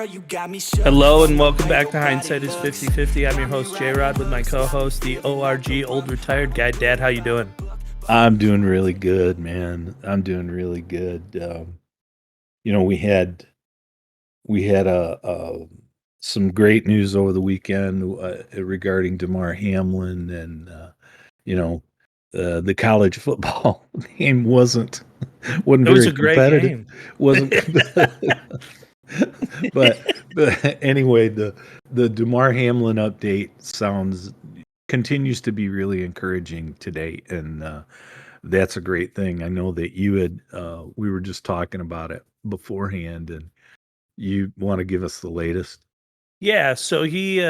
Hello and welcome back to Hindsight is 50/50. I'm your host J-Rod with my co-host, the ORG Old Retired Guy. Dad, how you doing? I'm doing really good, man. I'm doing really good. We had some great news over the weekend regarding Damar Hamlin, and you know the college football game wasn't It was very a great competitive. game. wasn't competitive. but anyway, the Damar Hamlin update sounds continues to be really encouraging to date, and that's a great thing. I know that you had we were just talking about it beforehand, and you want to give us the latest. Yeah, so he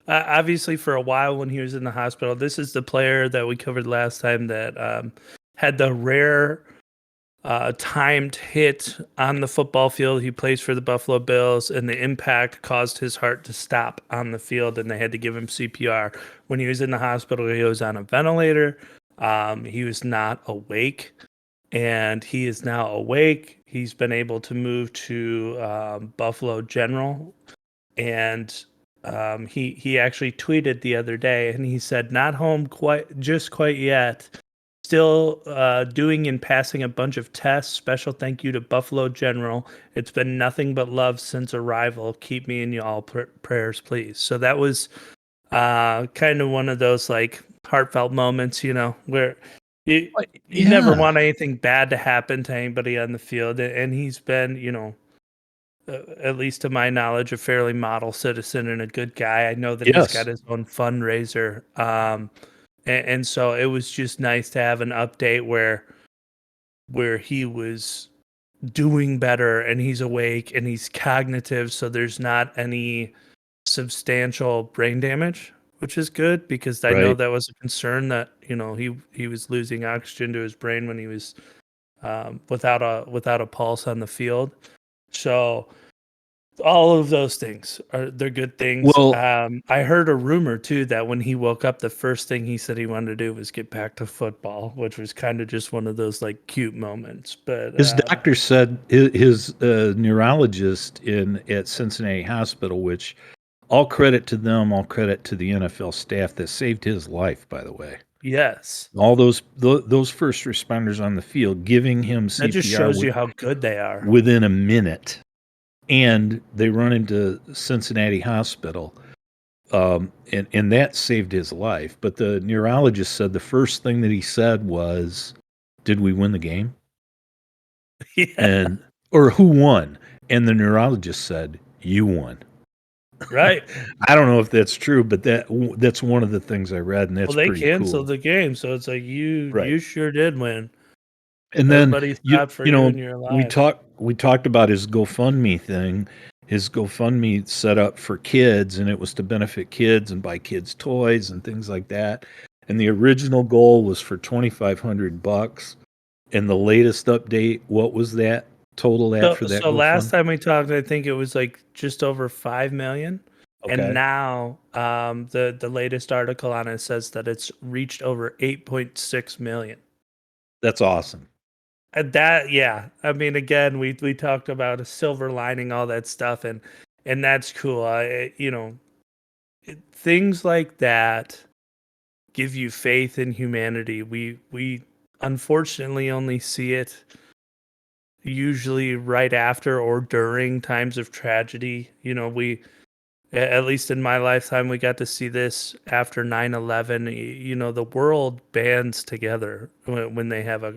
obviously for a while when he was in the hospital, this is the player that we covered last time that had the rare timed hit on the football field. He plays for the Buffalo Bills, and the impact caused his heart to stop on the field, and they had to give him CPR. When he was in the hospital, he was on a ventilator. He was not awake, and he is now awake. He's been able to move to Buffalo General, and he actually tweeted the other day, and he said, "Not home quite yet. Still doing and passing a bunch of tests. Special thank you to Buffalo General. It's been nothing but love since arrival. Keep me in y'all prayers, please." So that was kind of one of those like heartfelt moments, where you, you never Yeah. want anything bad to happen to anybody on the field. And he's been, at least to my knowledge, a fairly model citizen and a good guy. I know that he's got Yes. his own fundraiser. And so it was just nice to have an update where he was doing better and he's awake and he's cognitive, so there's not any substantial brain damage, which is good because I know Right. that was a concern that he was losing oxygen to his brain when he was without a pulse on the field. So all of those things they're good things. Well, I heard a rumor too that when he woke up, the first thing he said he wanted to do was get back to football, which was kind of just one of those like cute moments. But his doctor said his neurologist in at Cincinnati Hospital, which all credit to them, all credit to the NFL staff that saved his life. By the way, yes, all those first responders on the field giving him that just CPR shows you how good they are. within a minute, and they run into Cincinnati Hospital, and that saved his life. But the neurologist said the first thing that he said was, "Did we win the game?" Yeah, And or who won? And the neurologist said, "You won." right. I don't know if that's true, but that's one of the things I read, and Well, that's they pretty canceled cool. the game, so it's like you Right. you sure did win. And then Everybody you stopped for you you know and you're we alive. talked about his GoFundMe thing. His GoFundMe set up for kids, and it was to benefit kids and buy kids toys and things like that. And the original goal was for $2,500. And the latest update, what was that total at So for that so last GoFund? time we talked, I think it was like just over 5 million. And Okay, now the latest article on it says that it's reached over 8.6 million. that's awesome. And that, yeah, I mean, again, we talked about a silver lining, all that stuff, and that's cool. Things like that give you faith in humanity. We unfortunately only see it usually right after or during times of tragedy. At least in my lifetime, we got to see this after 9/11. The world bands together when they have a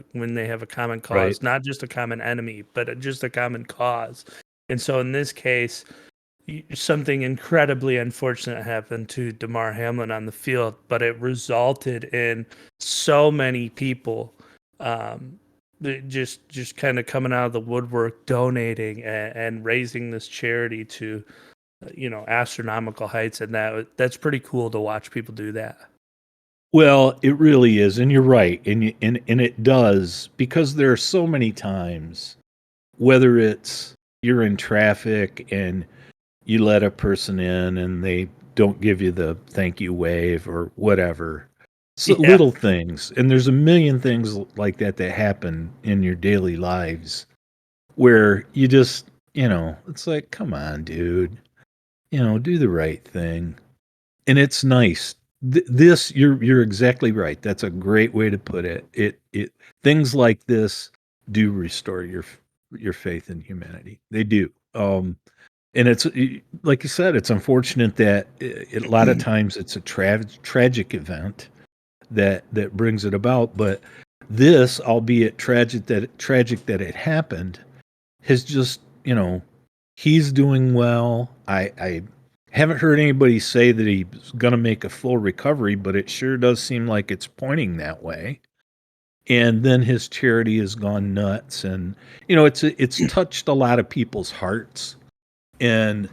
common Right. cause, not just a common enemy, but just a common cause. And so in this case, something incredibly unfortunate happened to Damar Hamlin on the field, but it resulted in so many people that just kind of coming out of the woodwork, donating and raising this charity to astronomical heights, and that's pretty cool to watch people do that. Well, it really is, and you're right, and it does, because there are so many times, whether it's you're in traffic and you let a person in and they don't give you the thank you wave or whatever. So Yeah, little things, and there's a million things like that that happen in your daily lives where you just it's like, come on, dude. Do the right thing. And it's nice. This you're exactly right. That's a great way to put it. It things like this do restore your faith in humanity. They do. And it's like you said, it's unfortunate that a lot of times it's a tragic event that brings it about. But this, albeit tragic that it happened, has just he's doing well. I haven't heard anybody say that he's going to make a full recovery, but it sure does seem like it's pointing that way. And then his charity has gone nuts, and it's touched a lot of people's hearts. And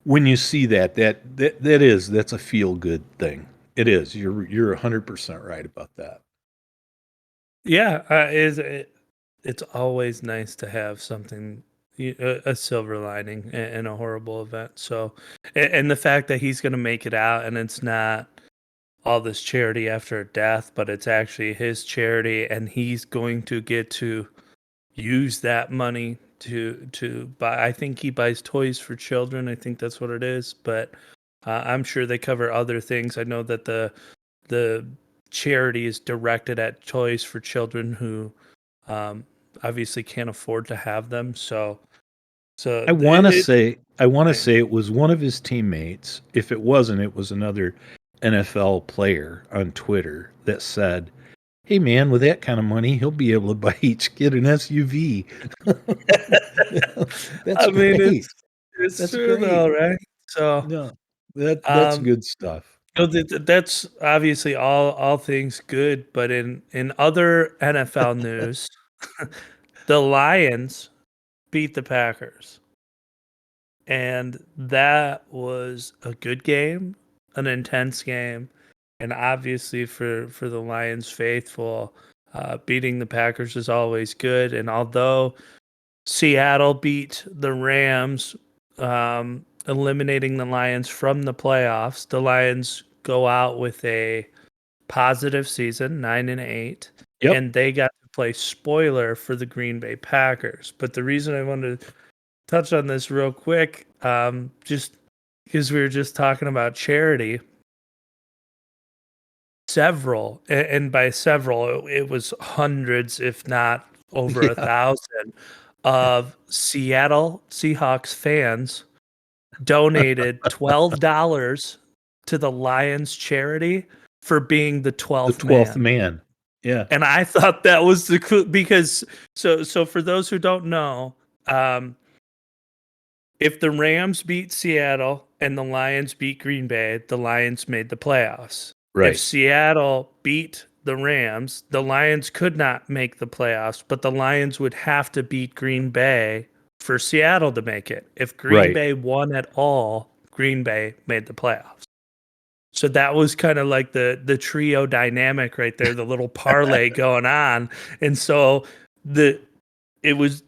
when you see that's a feel good thing. It is. You're 100% right about that. Yeah, it's always nice to have something, a silver lining in a horrible event. So, and the fact that he's going to make it out, and it's not all this charity after a death, but it's actually his charity, and he's going to get to use that money to buy. I think he buys toys for children. I think that's what it is, but I'm sure they cover other things. I know that the charity is directed at toys for children who um, obviously can't afford to have them. So I want to say it was one of his teammates. If it wasn't, it was another NFL player on Twitter that said, "Hey man, with that kind of money, he'll be able to buy each kid an SUV." That's I mean, great. it's That's true great. though, right? So No, that's um, good stuff. that's obviously all things good, but in other NFL news, the Lions beat the Packers. And that was a good game, an intense game, and obviously for the Lions faithful, beating the Packers is always good. And although Seattle beat the Rams, eliminating the Lions from the playoffs, the Lions go out with a positive season, 9-8, Yep. and they got to play spoiler for the Green Bay Packers. But the reason I wanted to touch on this real quick, just because we were just talking about charity. Several, and by several, it was hundreds, if not over a Yeah. thousand, of Seattle Seahawks fans donated $12 to the Lions charity for being the The 12th 12th man. man. Yeah. And I thought that was the cool because so for those who don't know, um, if the Rams beat Seattle and the Lions beat Green Bay, the Lions made the playoffs. If Right. Seattle beat the Rams, the Lions could not make the playoffs, but the Lions would have to beat Green Bay for Seattle to make it. If Green Right. Bay won at all, Green Bay made the playoffs. So that was kind of like the trio dynamic right there, the little parlay going on. And so the it was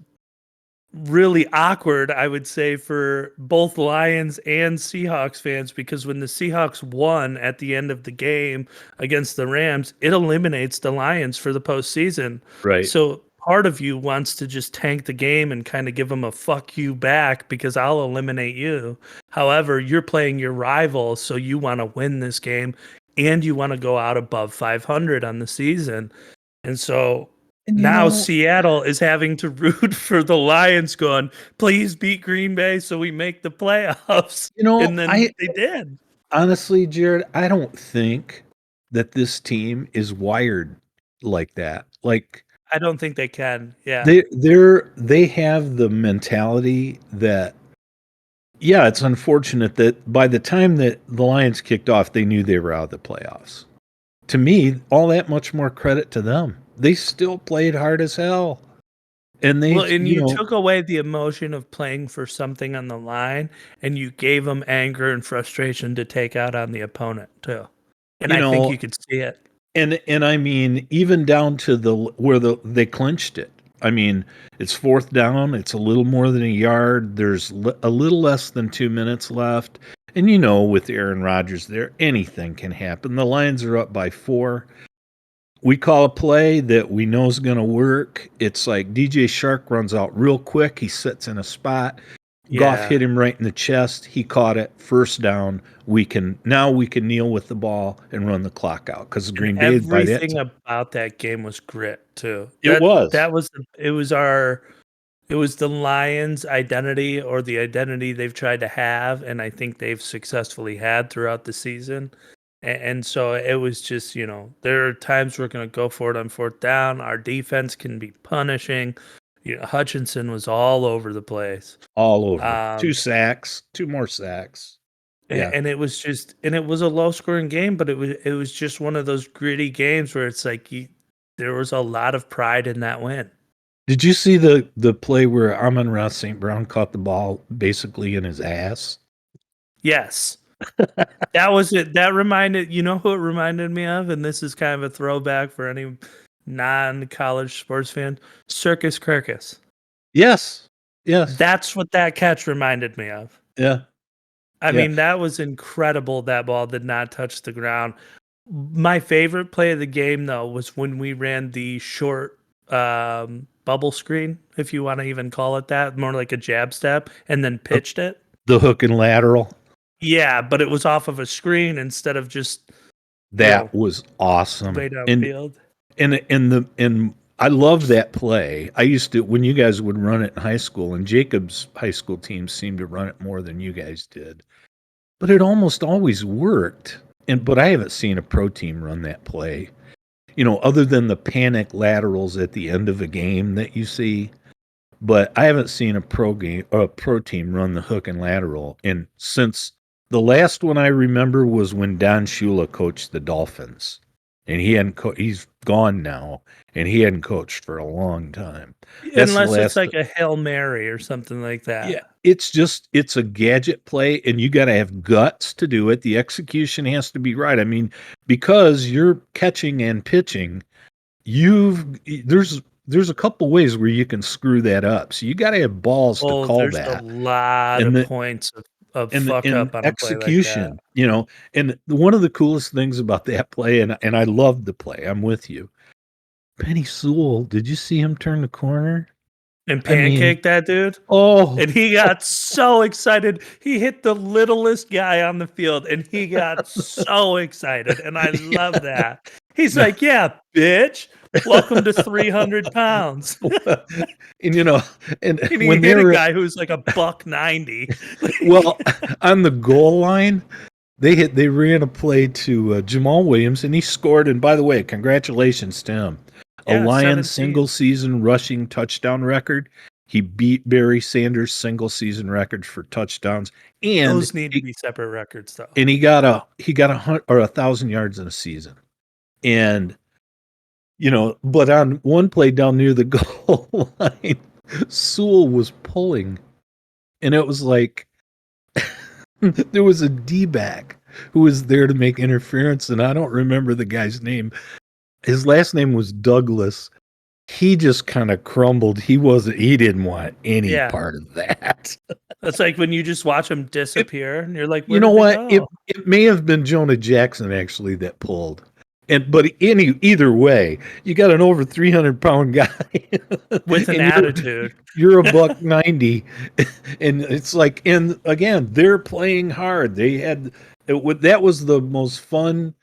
really awkward, I would say, for both Lions and Seahawks fans because when the Seahawks won at the end of the game against the Rams, it eliminates the Lions for the postseason. Right. So part of you wants to just tank the game and kind of give them a fuck you back because I'll eliminate you. However, you're playing your rival, so you want to win this game and you want to go out above 500 on the season. And so And now Seattle is having to root for the Lions going, please beat Green Bay so we make the playoffs. And then I they did. honestly, Jared, I don't think that this team is wired like that. Like I don't think they can. Yeah. they have the mentality that, yeah, it's unfortunate that by the time that the Lions kicked off, they knew they were out of the playoffs. To me, all that much more credit to them. They still played hard as hell. And Well, and you took away the emotion of playing for something on the line and you gave them anger and frustration to take out on the opponent too. And you I think know, you could see it. and I mean, even down to they clinched it. I mean, it's fourth down. It's a little more than a yard. There's a little less than 2 minutes left. And with Aaron Rodgers there, anything can happen. The Lions are up by 4. We call a play that we know is going to work. It's like DJ Shark runs out real quick. He sits in a spot. Goff Yeah. hit him right in the chest. He caught it. First down. We can kneel with the ball and run the clock out because And Green Bay by that everything about that game was grit too. it was That was it was the Lions' identity or the identity they've tried to have, and I think they've successfully had throughout the season. And so it was just, there are times we're going to go for it on fourth down. Our defense can be punishing. Hutchinson was all over the place. all over. Two Um, sacks, two more sacks. Yeah. and it was a low scoring game, but it was just one of those gritty games where it's like there was a lot of pride in that win. Did you see the play where Amon-Ra St. Brown caught the ball basically in his ass? Yes. That was it. That reminded, who it reminded me of? And this is kind of a throwback for any non-college sports fan. Circus Circus. Yes. Yes. That's what that catch reminded me of. Yeah. I Yeah. mean, that was incredible. That ball did not touch the ground. My favorite play of the game, though, was when we ran the short bubble screen, if you want to even call it that, more like a jab step, and then pitched it. The hook and lateral. Yeah, but it was off of a screen instead of just That was awesome. way downfield. And I love that play. I used to when you guys would run it in high school, and Jacob's high school team seemed to run it more than you guys did. But it almost always worked. But I haven't seen a pro team run that play. Other than the panic laterals at the end of a game that you see. But I haven't seen a pro team run the hook and lateral. And since the last one I remember was when Don Shula coached the Dolphins, and he's gone now, and he hadn't coached for a long time. That's Unless it's like a Hail Mary or something like that. Yeah, it's a gadget play, and you got to have guts to do it. The execution has to be right. I mean, because you're catching and pitching, there's a couple ways where you can screw that up. So you got to have balls to call there's that. a lot And of points of fuck up on a play like that. execution, and one of the coolest things about that play, and I loved the play. I'm with you. Penny Sewell, did you see him turn the corner? And pancake that dude. Oh, And he got so excited. He hit the littlest guy on the field and he got so excited. And I love that. He's like, yeah, bitch. Welcome to 300 pounds. and and And he when hit they a were guy who's like a $190. well on the goal line, they ran a play to Jamal Williams, and he scored. And by the way, congratulations to him. A Yeah, Lions 17. single season rushing touchdown record. He beat Barry Sanders' single season record for touchdowns, and Those need to be separate records, though. and he got a 1,000 yards in a season. And but on one play down near the goal line, Sewell was pulling, and it was like there was a D-back who was there to make interference, and I don't remember the guy's name. His last name was Douglas. He just kind of crumbled. He didn't want any part of that. That's like when you just watch him disappear, and you're like, you know what? Go? It may have been Jonah Jackson actually that pulled. But either way, you got an over 300-pound guy with an attitude. You're a $190, and it's like, and again, they're playing hard. That was the most fun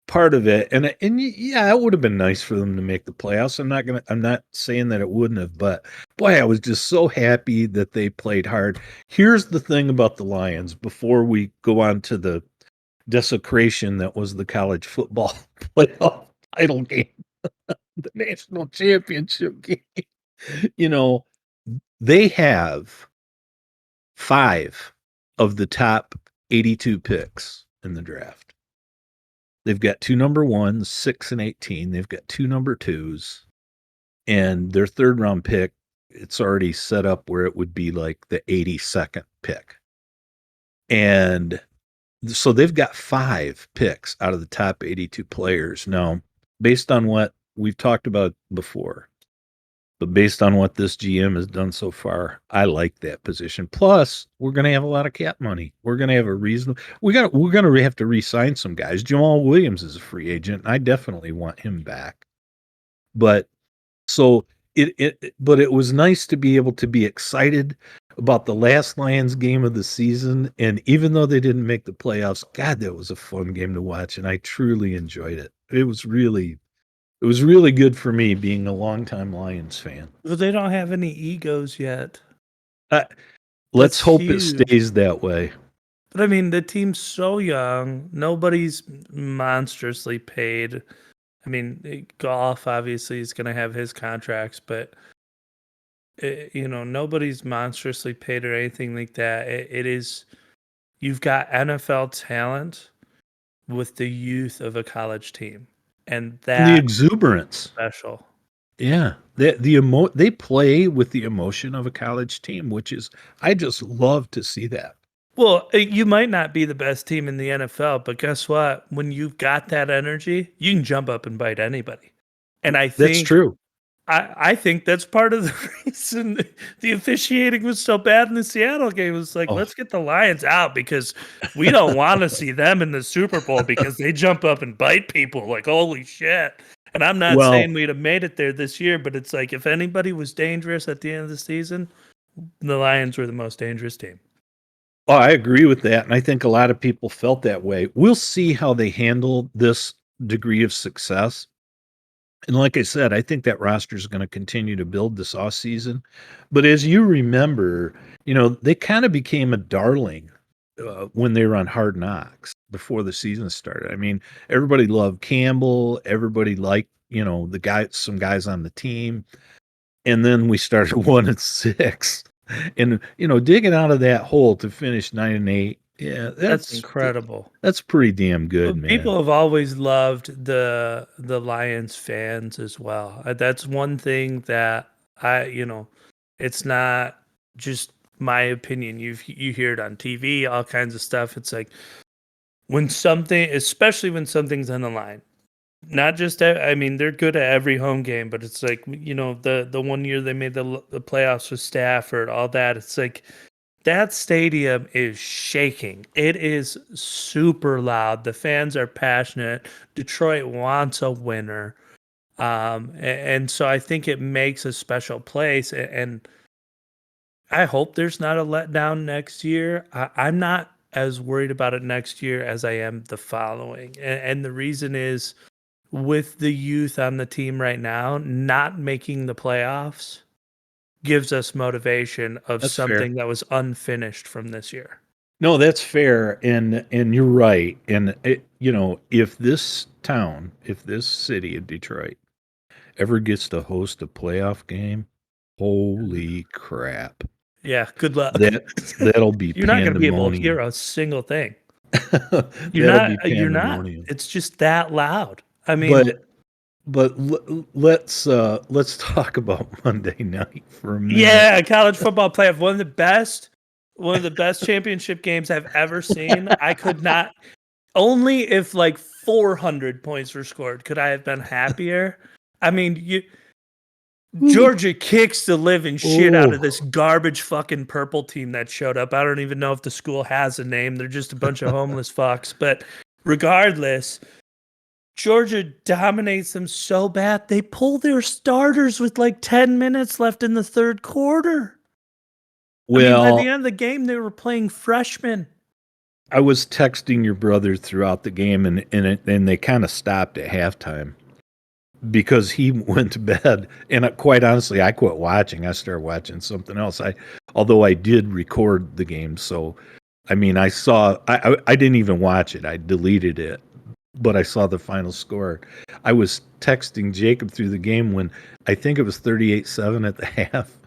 part of it, and yeah, it would have been nice for them to make the playoffs. I'm not saying that it wouldn't have, but boy, I was just so happy that they played hard. Here's the thing about the Lions before we go on to the desecration that was the college football playoff title game, the national championship game. They have 5 of the top 82 picks in the draft. They've got 2 number 1s, 6 and 18. They've got 2 number 2s, and their 3rd round pick, it's already set up where it would be like the 82nd pick. And so they've got 5 picks out of the top 82 players. Now, based on what we've talked about before, But based on what this GM has done so far, I like that position. Plus, we're going to have a lot of cap money. We're going to have a reasonable. We're going to have to re-sign some guys. Jamal Williams is a free agent. I definitely want him back. But so but it was nice to be able to be excited about the last Lions game of the season. And even though they didn't make the playoffs, God, that was a fun game to watch, and I truly enjoyed it. It was really good for me being a longtime Lions fan. Well, they don't have any egos yet. Let's That's hope it huge. stays that way. But I mean, the team's so young. Nobody's monstrously paid. I mean, Goff obviously is going to have his contracts, but nobody's monstrously paid or anything like that. It is, you've got NFL talent with the youth of a college team, and And the that's exuberance. special. Yeah. They play with the emotion of a college team, which is, I just love to see that. Well, you might not be the best team in the NFL, but guess what? When you've got that energy, you can jump up and bite anybody. And I That's think true. I think that's part of the reason the officiating was so bad in the Seattle game. It was like, Oh. let's get the Lions out because we don't want to see them in the Super Bowl because they jump up and bite people like, holy shit. And I'm not saying we'd have made it there this year, but it's like if anybody was dangerous at the end of the season, the Lions were the most dangerous team. Oh, I agree with that. And I think a lot of people felt that way. We'll see how they handle this degree of success. And like I said, I think that roster is going to continue to build this off season. But as you remember, they kind of became a darling when they were on Hard Knocks before the season started. I mean, everybody loved Campbell. Everybody liked, some guys on the team. And then we started 1-6. And, digging out of that hole to finish 9-8. Yeah, That's incredible. That's pretty damn good, man. People have always loved the Lions fans as well. That's one thing that it's not just my opinion. You hear it on TV, all kinds of stuff. It's like especially when something's on the line. Not just, I mean, they're good at every home game, but it's like, the one year they made the playoffs with Stafford, all that. It's like that stadium is shaking. It is super loud. The fans are passionate. Detroit wants a winner. And so I think it makes a special place. And I hope there's not a letdown next year. I'm not as worried about it next year as I am the following. And the reason is, with the youth on the team right now, not making the playoffs gives us motivation of That's something fair. that was unfinished from this year. No, that's fair, and you're right. And if this city of Detroit ever gets to host a playoff game, holy crap! Yeah, good luck. That'll be You're not going to be able to pandemonium. hear a single thing. That'll be pandemonium. It's just that loud. I mean, but let's talk about Monday night for a minute. Yeah, college football playoff, one of the best championship games I've ever seen. I could not, only if like 400 points were scored could I have been happier. I mean, Georgia kicks the living shit out of this garbage fucking purple team that showed up. I don't even know if the school has a name. They're just a bunch of homeless fucks. But regardless, Georgia dominates them so bad, they pull their starters with like 10 minutes left in the third quarter. Well, by the end of the game, they were playing freshmen. I was texting your brother throughout the game, and they kind of stopped at halftime because he went to bed. And quite honestly, I quit watching. I started watching something else. Although I did record the game, so I mean, I didn't even watch it. I deleted it. But I saw the final score. I was texting Jacob through the game when I think it was 38-7 at the half.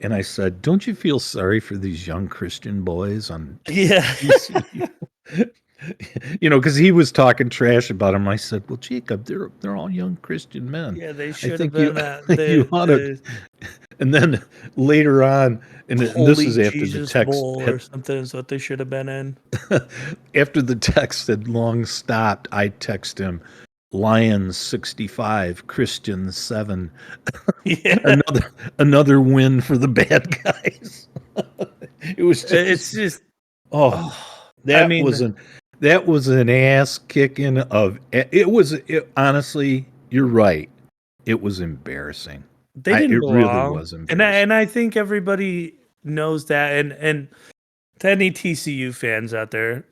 And I said, don't you feel sorry for these young Christian boys on TCU? Because he was talking trash about them. I said, well, Jacob, they're all young Christian men. Yeah, they should have been you ought to. And then later on, and this is after Jesus the text Bowl or something is what they should have been in. After the text had long stopped, I text him, Lions 65, Christians 7. Yeah, Another win for the bad guys. It was it's just just. oh, Oh, I that mean, was an that was an ass kicking of honestly, you're right. It was embarrassing. they didn't It really belong, was and embarrassing. I think everybody knows that. And to any TCU fans out there,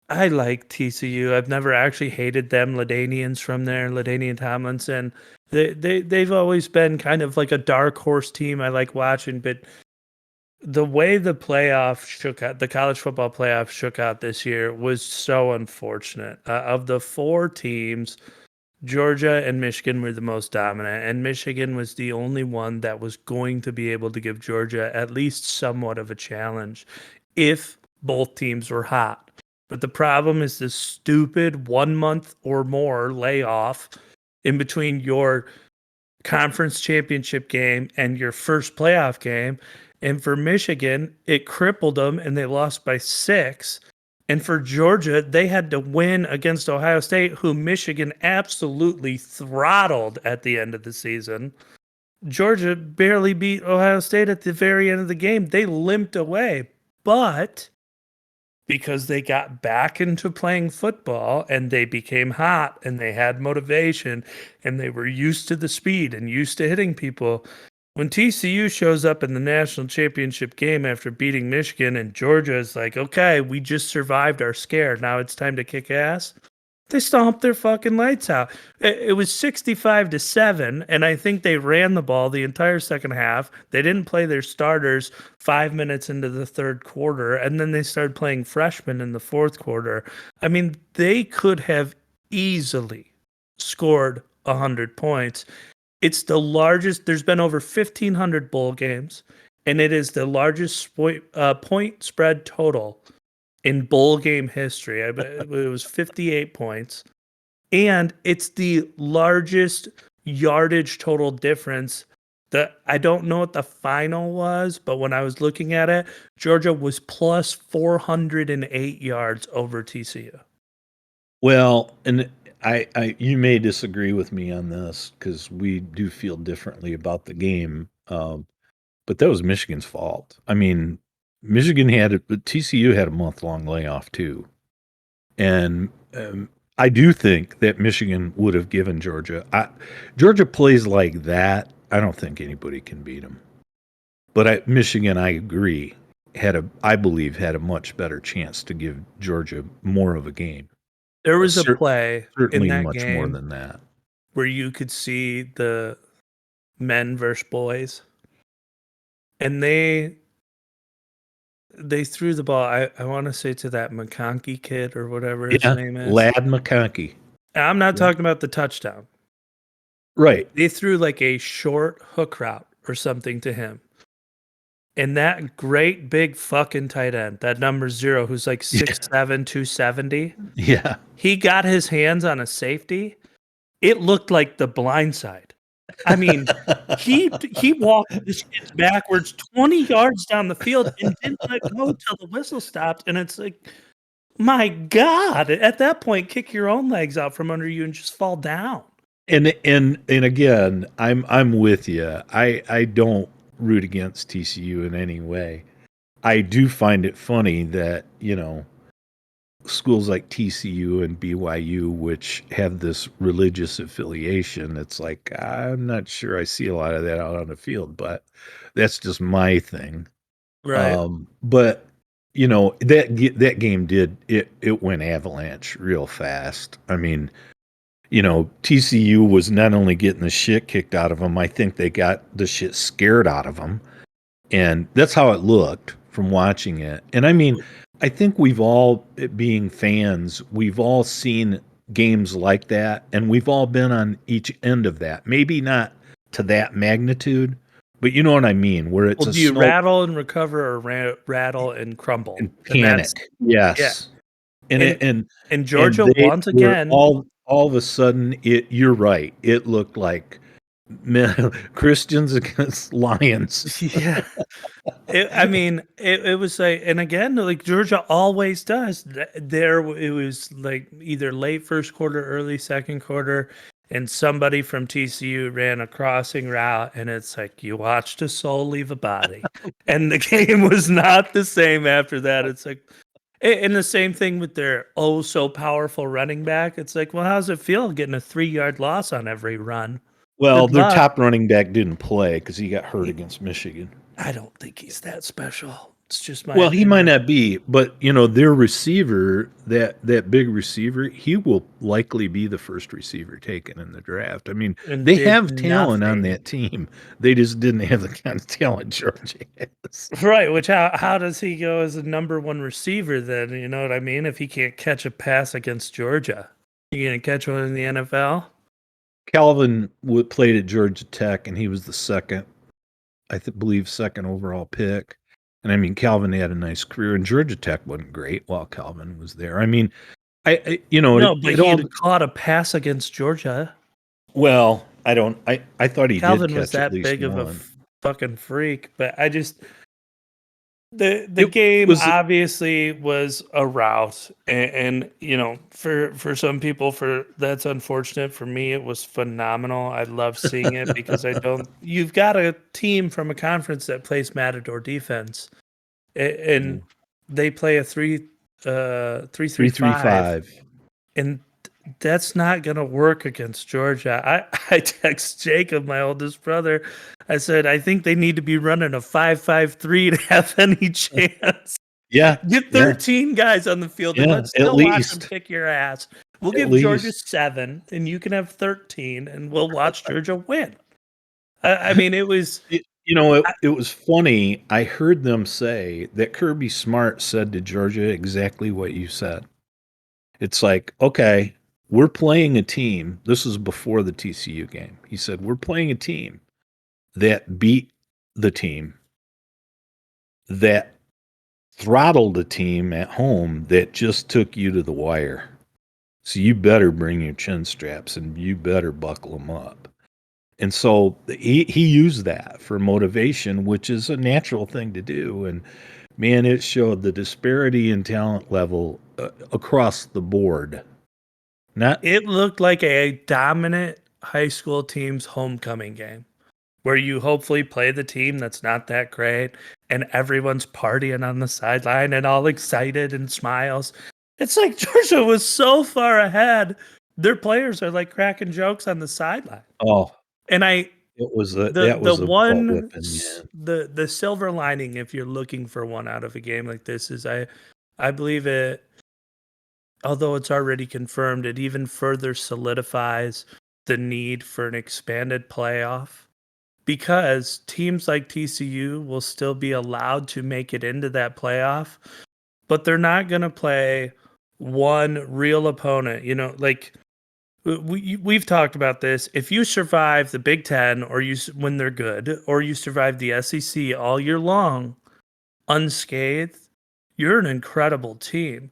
I like TCU. I've never actually hated them. Ladanians from there, Ladanian Tomlinson. They've always been kind of like a dark horse team I like watching. But the way the playoff shook out, the college football playoff shook out this year was so unfortunate. Of the four teams, Georgia and Michigan were the most dominant, and Michigan was the only one that was going to be able to give Georgia at least somewhat of a challenge if both teams were hot. But the problem is this stupid 1 month or more layoff in between your conference championship game and your first playoff game. And for Michigan, it crippled them and they lost by 6. And for Georgia, they had to win against Ohio State, who Michigan absolutely throttled at the end of the season. Georgia barely beat Ohio State at the very end of the game. They limped away. But because they got back into playing football and they became hot and they had motivation and they were used to the speed and used to hitting people. When TCU shows up in the national championship game after beating Michigan and Georgia is like, okay, we just survived our scare. Now it's time to kick ass. They stomped their fucking lights out. It was 65-7, and I think they ran the ball the entire second half. They didn't play their starters 5 minutes into the third quarter, and then they started playing freshmen in the fourth quarter. I mean, they could have easily scored 100 points. It's the largest, there's been over 1,500 bowl games, and it is the largest point spread total in bowl game history. It was 58 points. And it's the largest yardage total difference. I don't know what the final was, but when I was looking at it, Georgia was plus 408 yards over TCU. Well, and you may disagree with me on this because we do feel differently about the game. But that was Michigan's fault. I mean, TCU had a month-long layoff too, and I do think that Michigan would have given Georgia. Georgia plays like that. I don't think anybody can beat them. But Michigan, I agree, I believe, had a much better chance to give Georgia more of a game. There was a play in Certainly that much more game than that. where you could see the men versus boys, and they threw the ball. I want to say to that McConkey kid or whatever his Yeah, name is. Lad McConkey. I'm not Yeah. talking about the touchdown. Right. They threw like a short hook route or something to him. And that great big fucking tight end, that number 0, who's like 6'7", 270, Yeah. he got his hands on a safety. It looked like the blind side. I mean, he walked his kids backwards 20 yards down the field and didn't let go till the whistle stopped. And it's like, my God, at that point, kick your own legs out from under you and just fall down. And again, I'm with you. I don't root against TCU in any way. I do find it funny that, schools like TCU and BYU, which have this religious affiliation, it's like, I'm not sure I see a lot of that out on the field, but that's just my thing. Right. But that game it went avalanche real fast. I mean, TCU was not only getting the shit kicked out of them, I think they got the shit scared out of them. And that's how it looked from watching it. And I mean, I think we've all, being fans, we've all seen games like that, and we've all been on each end of that. Maybe not to that magnitude, but you know what I mean, where it's Well, a do you snow rattle and recover or rattle and crumble? and And that's, panic. yeah. Yes. And And it, and and and Georgia they once were again, all of a sudden, you're right. It looked like Christians against Lions. Yeah. It was like, and again, like Georgia always does. It was like either late first quarter, early second quarter, and somebody from TCU ran a crossing route, and it's like you watched a soul leave a body, and the game was not the same after that. It's like, and the same thing with their oh so powerful running back. It's like, well, how's it feel getting a 3-yard loss on every run? Well, Good their luck. top running back didn't play because he got hurt against Michigan. I don't think he's that special. It's just my Well, he might opinion. not be, but their receiver, that big receiver, he will likely be the first receiver taken in the draft. I mean, And they did have talent on nothing. that team. They just didn't have the kind of talent Georgia has. Right, which how does he go as a number one receiver then? You know what I mean? If he can't catch a pass against Georgia, you gonna catch one in the NFL? Calvin played at Georgia Tech, and he was the second, believe, second overall pick. And I mean, Calvin had a nice career, and Georgia Tech wasn't great while Calvin was there. I mean, No, but it he all. had caught a pass against Georgia. Well, I don't. I thought he did Calvin was catch at that least big of a one. fucking freak, but I just the It game was obviously was a rout, and for some people, for that's unfortunate. For me, it was phenomenal. I love seeing it because I don't. You've got a team from a conference that plays Matador defense, and they play a 3-3-5, 3-3-5. and that's not gonna work against Georgia. I text Jacob, my oldest brother. I said I think they need to be running a 5-5-3 to have any chance. Yeah, Get yeah, 13 guys on the field and yeah. let's At still watch them least, kick your ass. We'll at give Georgia least. 7 and you can have 13 and we'll watch Georgia win. I mean, it was It was funny. I heard them say that Kirby Smart said to Georgia exactly what you said. It's like, okay, we're playing a team. This is before the TCU game. He said, we're playing a team that beat the team that throttled a team at home that just took you to the wire. So you better bring your chin straps and you better buckle them up. And so he used that for motivation, which is a natural thing to do. And man, it showed the disparity in talent level across the board. Not it looked like a dominant high school team's homecoming game where you hopefully play the team that's not that great and everyone's partying on the sideline and all excited and smiles. It's like Georgia was so far ahead. Their players are like cracking jokes on the sideline. oh, And that the was a butt one whipping, man. the silver lining if you're looking for one out of a game like this is I believe it, although it's already confirmed, it even further solidifies the need for an expanded playoff because teams like TCU will still be allowed to make it into that playoff, but they're not going to play one real opponent. Like we've talked about this. If you survive the Big Ten, or when they're good, or you survive the SEC all year long unscathed, you're an incredible team.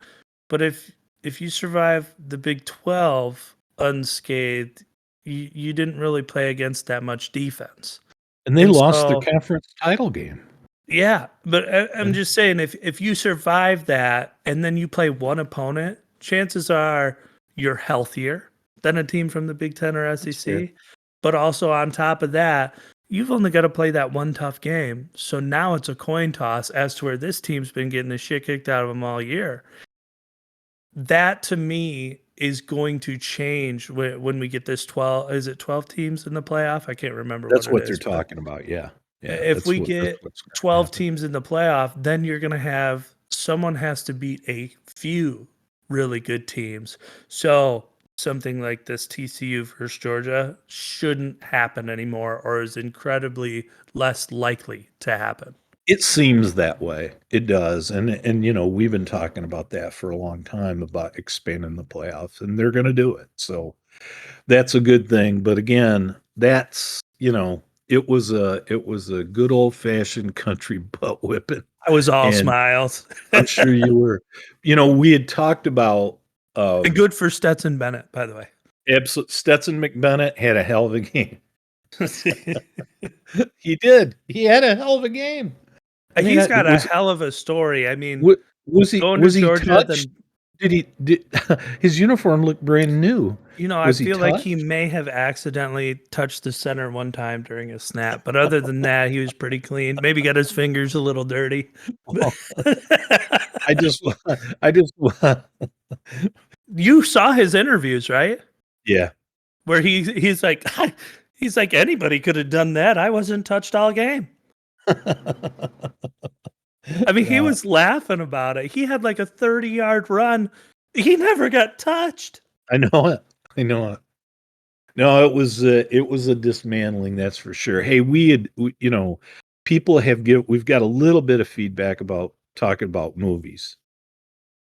But if you survive the Big 12 unscathed, you didn't really play against that much defense. And they And lost their so, conference title game. yeah, but I'm Yeah, just saying, if you survive that and then you play one opponent, chances are you're healthier than a team from the Big Ten or that's fair. SEC. But also on top of that, you've only got to play that one tough game. So now it's a coin toss as to where this team's been getting the shit kicked out of them all year. That to me is going to change when we get this 12. Is it 12 teams in the playoff? I can't remember what That's it what they're is, but talking about. Yeah. Yeah. if we That's get what's going to 12 happen. teams in the playoff, then you're going to have someone has to beat a few really good teams. So something like this TCU versus Georgia shouldn't happen anymore or is incredibly less likely to happen. It seems that way. It does. And we've been talking about that for a long time about expanding the playoffs, and they're going to do it. So that's a good thing. But again, it was a good old-fashioned country butt whipping. I was all And smiles. I'm sure you were. We had talked about And good for Stetson Bennett, by the way. Stetson McBennett had a hell of a game. He did. He had a hell of a game. I mean, He's got a was hell of a story. I mean, wa was he going to was he Georgia, touched? then Did his uniform looked brand new. I Was he feel like he touched? may have accidentally touched the center one time during a snap, but other than that, he was pretty clean. Maybe got his fingers a little dirty. Well, I just I just You saw his interviews, right? yeah. Where he's like he's like anybody could have done that. I wasn't touched all game. I mean, he Yeah, was laughing about it. He had like a 30-yard run. He never got touched. I know it. I know it. No, it was a dismantling, that's for sure. Hey, people we've got a little bit of feedback about talking about movies.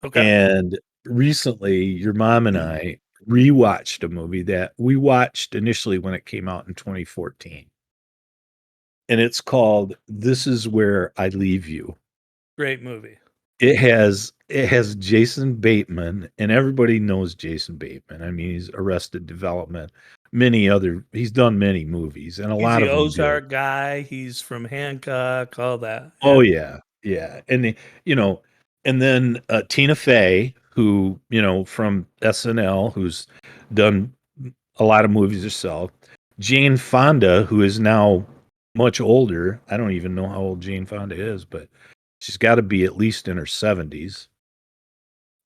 Okay. And recently, your mom and I rewatched a movie that we watched initially when it came out in 2014. And it's called This Is Where I Leave You. Great movie. It has Jason Bateman, and everybody knows Jason Bateman. I mean, he's Arrested Development, he's done many movies, and a He's lot the of them good. Ozark guy. He's from Hancock, all that. Oh Yeah. yeah, yeah, you know, and then Tina Fey, who from SNL, who's done a lot of movies herself. Jane Fonda, who is now much older. I don't even know how old Jane Fonda is, but she's got to be at least in her 70s.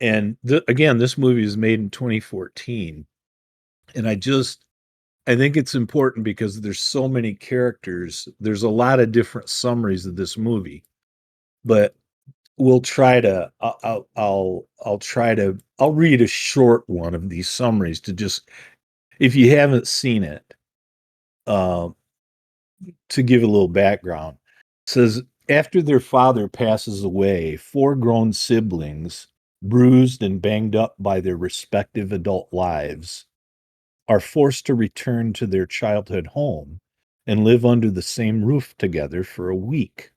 And again, this movie was made in 2014, and I think it's important because there's so many characters. There's a lot of different summaries of this movie, but we'll try to I'll read a short one of these summaries to just, if you haven't seen it, uh, to give a little background. It says, after their father passes away, four grown siblings, bruised and banged up by their respective adult lives, are forced to return to their childhood home and live under the same roof together for a week,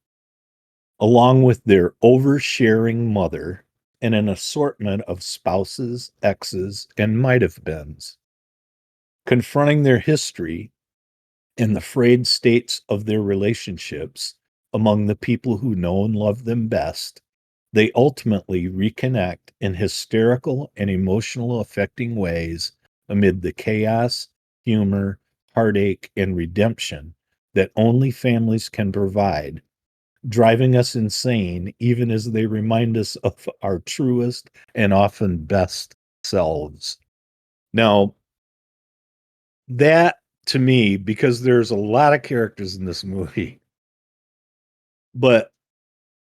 along with their oversharing mother and an assortment of spouses, exes, and might have beens. Confronting their history and the frayed states of their relationships among the people who know and love them best, they ultimately reconnect in hysterical and emotional affecting ways amid the chaos, humor, heartache, and redemption that only families can provide, driving us insane even as they remind us of our truest and often best selves. Now, that to me, because there's a lot of characters in this movie, but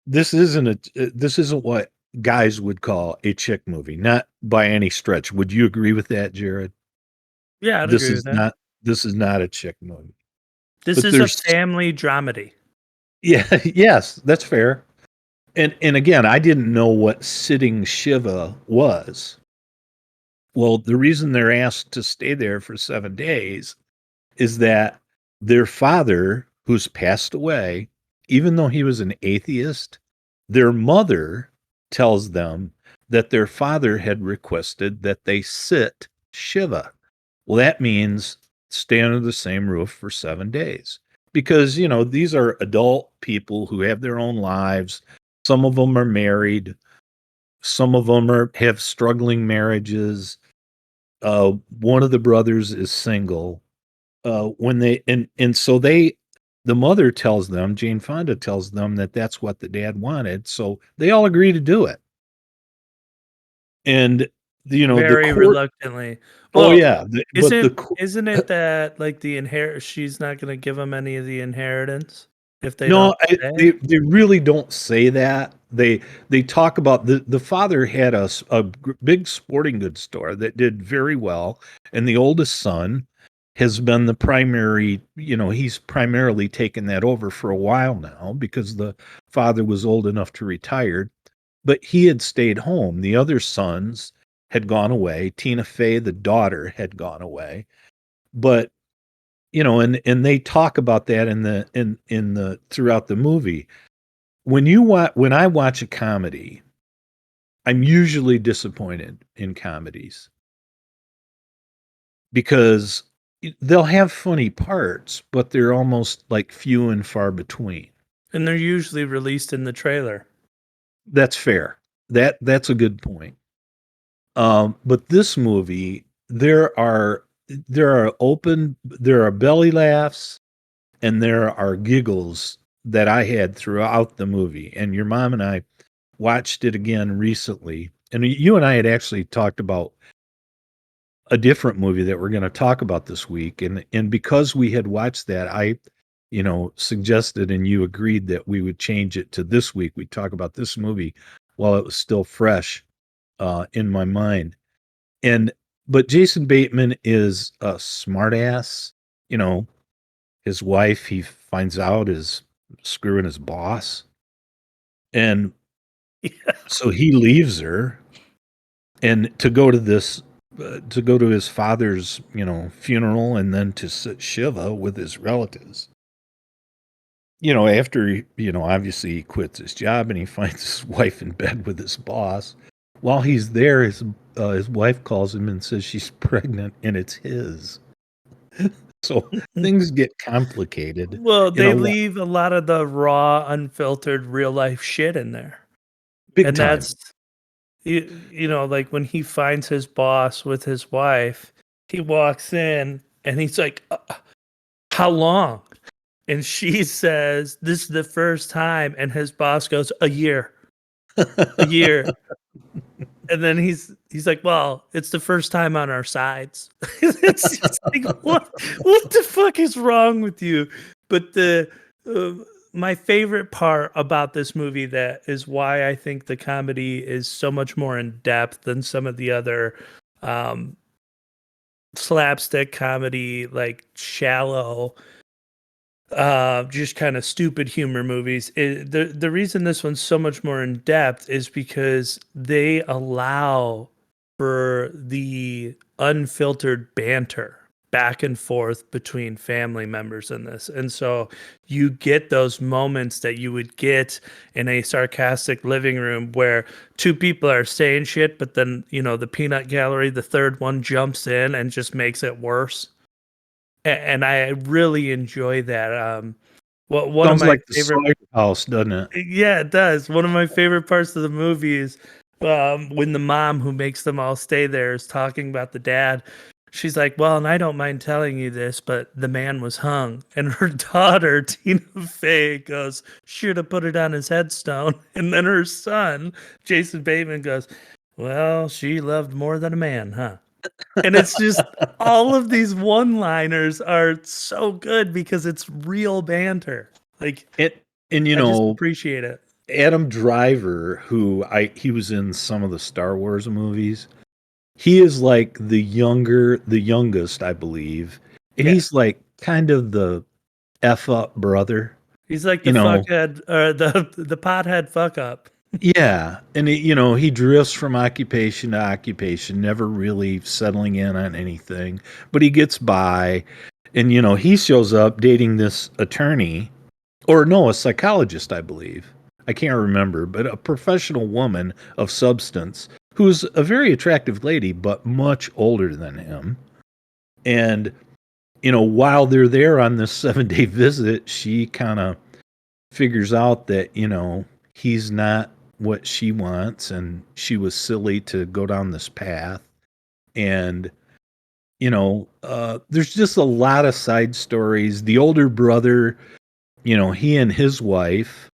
this isn't what guys would call a chick movie, not by any stretch. Would you agree with that, Jared? Yeah, I'd This agree is with that. not this is not a chick movie. This But is a there's family dramedy. yeah, yes, that's fair. And again, I didn't know what sitting Shiva was. Well, the reason they're asked to stay there for 7 days is that their father, who's passed away, even though he was an atheist, their mother tells them that their father had requested that they sit Shiva. Well, that means stay under the same roof for 7 days. Because, these are adult people who have their own lives. Some of them are married. Some of them have struggling marriages. One of the brothers is single. When they and so they the mother tells them, Jane Fonda tells them, that that's what the dad wanted, so they all agree to do it. And the Very court. reluctantly. Oh Well, yeah, but the isn't it that like the inherit she's not going to give them any of the inheritance if they no, don't stay? they really don't say that. They talk about the father had a big sporting goods store that did very well, and the oldest son has been the primary. He's primarily taken that over for a while now because the father was old enough to retire, but he had stayed home. The other sons had gone away. Tina Fey, the daughter, had gone away, but and they talk about that in the throughout the movie. When I watch a comedy, I'm usually disappointed in comedies because they'll have funny parts, but they're almost like few and far between. And they're usually released in the trailer. That's fair. That's a good point. But this movie, there are belly laughs and there are giggles that I had throughout the movie. And your mom and I watched it again recently, and you and I had actually talked about a different movie that we're going to talk about this week, and because we had watched that, I, suggested and you agreed that we would change it to this week. We'd talk about this movie while it was still fresh in my mind. And but Jason Bateman is a smartass. You know, his wife, he finds out, is screwing his boss, and so he leaves her and to go to his father's funeral, and then to sit shiva with his relatives. After obviously he quits his job and he finds his wife in bed with his boss. While he's there, his wife calls him and says she's pregnant and it's his. So things get complicated. Well, in they a lo- leave a lot of the raw, unfiltered, real life shit in there. Big And time. that's, like when he finds his boss with his wife, he walks in and he's like, how long? And she says, this is the first time. And his boss goes, a year. A year. And then he's like, well, it's the first time on our sides. It's just like, what the fuck is wrong with you? But my favorite part about this movie, that is why I think the comedy is so much more in depth than some of the other um, slapstick comedy, like shallow, just kind of stupid humor movies. The reason this one's so much more in depth is because they allow for the unfiltered banter back and forth between family members in this. And so you get those moments that you would get in a sarcastic living room where two people are saying shit, but then, the peanut gallery, the third one, jumps in and just makes it worse. And I really enjoy that. One of Sounds my like the favorite, Sawyer house, doesn't it? yeah, it does. One of my favorite parts of the movie is when the mom who makes them all stay there is talking about the dad. She's like, well, and I don't mind telling you this, but the man was hung. And her daughter, Tina Fey, goes, should have put it on his headstone. And then her son, Jason Bateman, goes, well, she loved more than a man, huh? And it's just, all of these one-liners are so good because it's real banter. Like, And I just appreciate it. Adam Driver, he was in some of the Star Wars movies. He is like the youngest, I believe, and Yeah. he's like kind of the f up brother. He's like the You know, fuckhead, or the pothead fuck up. yeah, and he drifts from occupation to occupation, never really settling in on anything, but he gets by, and he shows up dating this attorney, or no, a psychologist, I believe. I can't remember, but a professional woman of substance who's a very attractive lady, but much older than him. And, while they're there on this 7-day visit, she kind of figures out that, he's not what she wants, and she was silly to go down this path. And, there's just a lot of side stories. The older brother, he and his wife,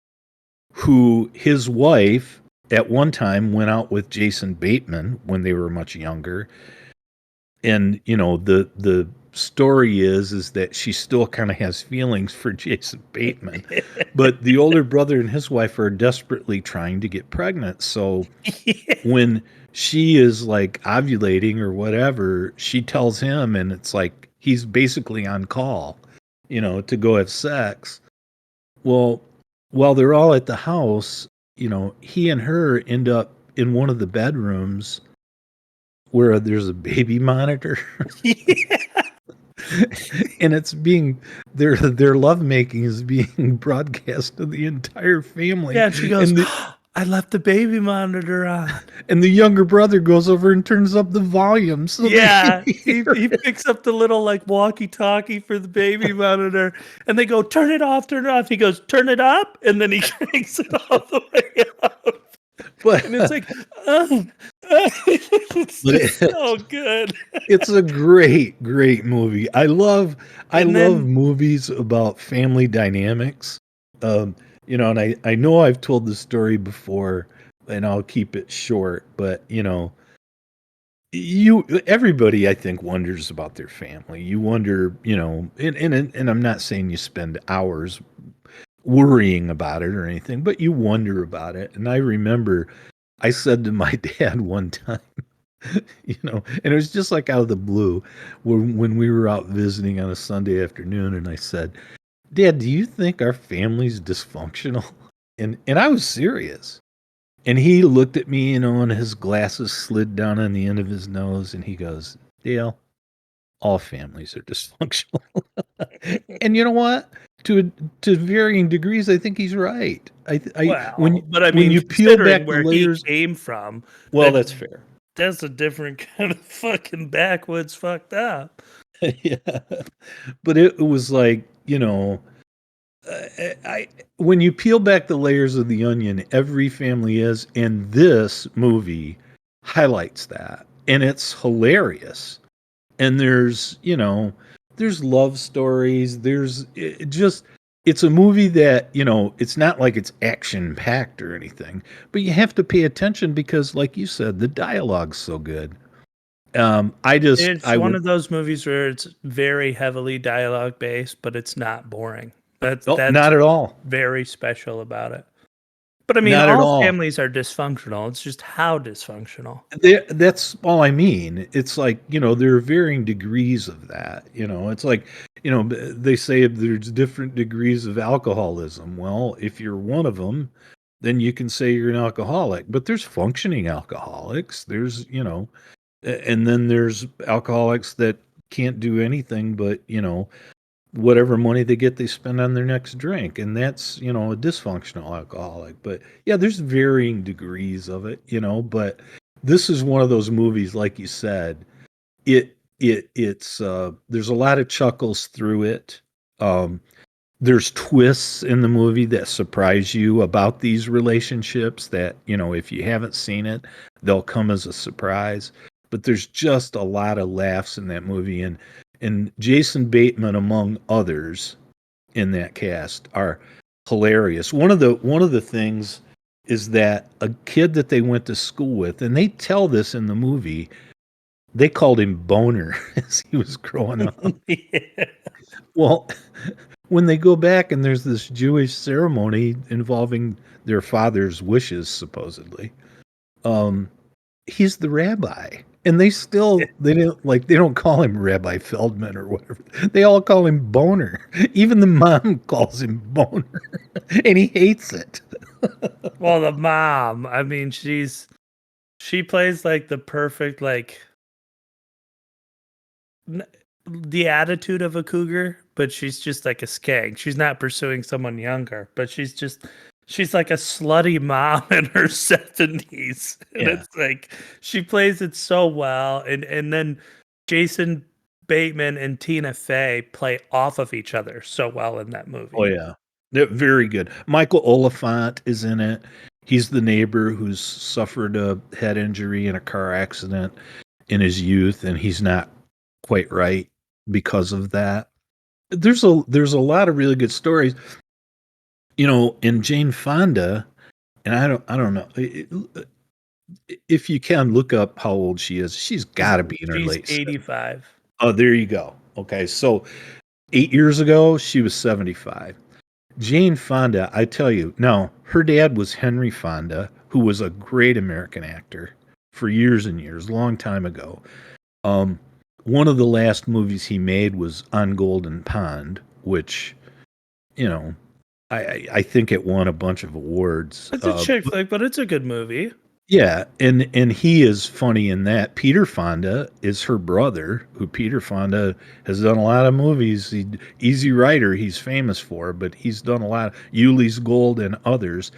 his wife at one time went out with Jason Bateman when they were much younger. And the story is that she still kind of has feelings for Jason Bateman, but the older brother and his wife are desperately trying to get pregnant. So when she is like ovulating or whatever, she tells him, and it's like he's basically on call, to go have sex. Well, while they're all at the house, he and her end up in one of the bedrooms where there's a baby monitor. Yeah. And it's being their lovemaking is being broadcast to the entire family. Yeah, and she goes, And I left the baby monitor on. And the younger brother goes over and turns up the volume so they can Yeah, he hear. picks up the little like walkie-talkie for the baby monitor, and they go, "Turn it off, turn it off." He goes, "Turn it up," and then he cranks it all the way up. And it's But like, oh, it's but just so good. it's a great movie. I And love then movies about family dynamics. Um, and I know I've told this story before, and I'll keep it short, but everybody I think wonders about their family. You wonder, and I'm not saying you spend hours worrying about it or anything, but you wonder about it. And I remember I said to my dad one time, and it was just like out of the blue when we were out visiting on a Sunday afternoon, and I said, "Dad, do you think our family's dysfunctional?" And I was serious. And he looked at me, and his glasses slid down on the end of his nose, and he goes, "Dale, all families are dysfunctional." And you know what? To to varying degrees, I think he's right. When well, but I when mean, you peel considering back the where he layers, came from, well, that that's fair. that's a different kind of fucking backwoods fucked up. Yeah, but it was like I when you peel back the layers of the onion, every family is, and this movie highlights that, and it's hilarious. And there's love stories. It's a movie that it's not like it's action packed or anything, but you have to pay attention because, like you said, the dialogue's so good. It's I one would. of those movies where it's very heavily dialogue based, but it's not boring. That's Not at all. very special about it. But I mean, Not at all all. families are dysfunctional. It's just how dysfunctional. That's all I mean. It's like, there are varying degrees of that. It's like, they say there's different degrees of alcoholism. Well, if you're one of them, then you can say you're an alcoholic. But there's functioning alcoholics. And then there's alcoholics that can't do anything but, whatever money they get, they spend on their next drink. And that's, a dysfunctional alcoholic. But yeah, there's varying degrees of it, but this is one of those movies, like you said, it's there's a lot of chuckles through it. Um, there's twists in the movie that surprise you about these relationships that, if you haven't seen it, they'll come as a surprise. But there's just a lot of laughs in that movie, and Jason Bateman, among others in that cast, are hilarious. One of the things is that a kid that they went to school with, and they tell this in the movie, they called him Boner as he was growing up. Yeah. Well, when they go back and there's this Jewish ceremony involving their father's wishes, supposedly, um, he's the rabbi. And they don't call him Rabbi Feldman or whatever. They all call him Boner. Even the mom calls him Boner, and he hates it. Well, the mom, I mean, she plays like the perfect the attitude of a cougar, but she's just like a skank. She's not pursuing someone younger, but she's like a slutty mom in her 70s. And Yeah. it's like she plays it so well. And then Jason Bateman and Tina Fey play off of each other so well in that Oh movie. yeah. They're very good. Michael Oliphant is in it. He's the neighbor who's suffered a head injury in a car accident in his youth, and he's not quite right because of that. There's a lot of really good stories. In Jane Fonda, and I don't know if you can look up how old she is. She's got to be in her She's late 70s. 85. Oh, there you go. Okay, so 8 years ago she was 75. Jane Fonda, I tell you, now her dad was Henry Fonda, who was a great American actor for years and years, long time ago. Um, One of the last movies he made was On Golden Pond, which you know I think it won a bunch of awards. It's a chick flick, but it's a good movie. Yeah, and he is funny in that. Peter Fonda is her brother, who Peter Fonda has done a lot of movies. Easy Rider, he's famous for, but he's done a lot of Yuli's Gold and others.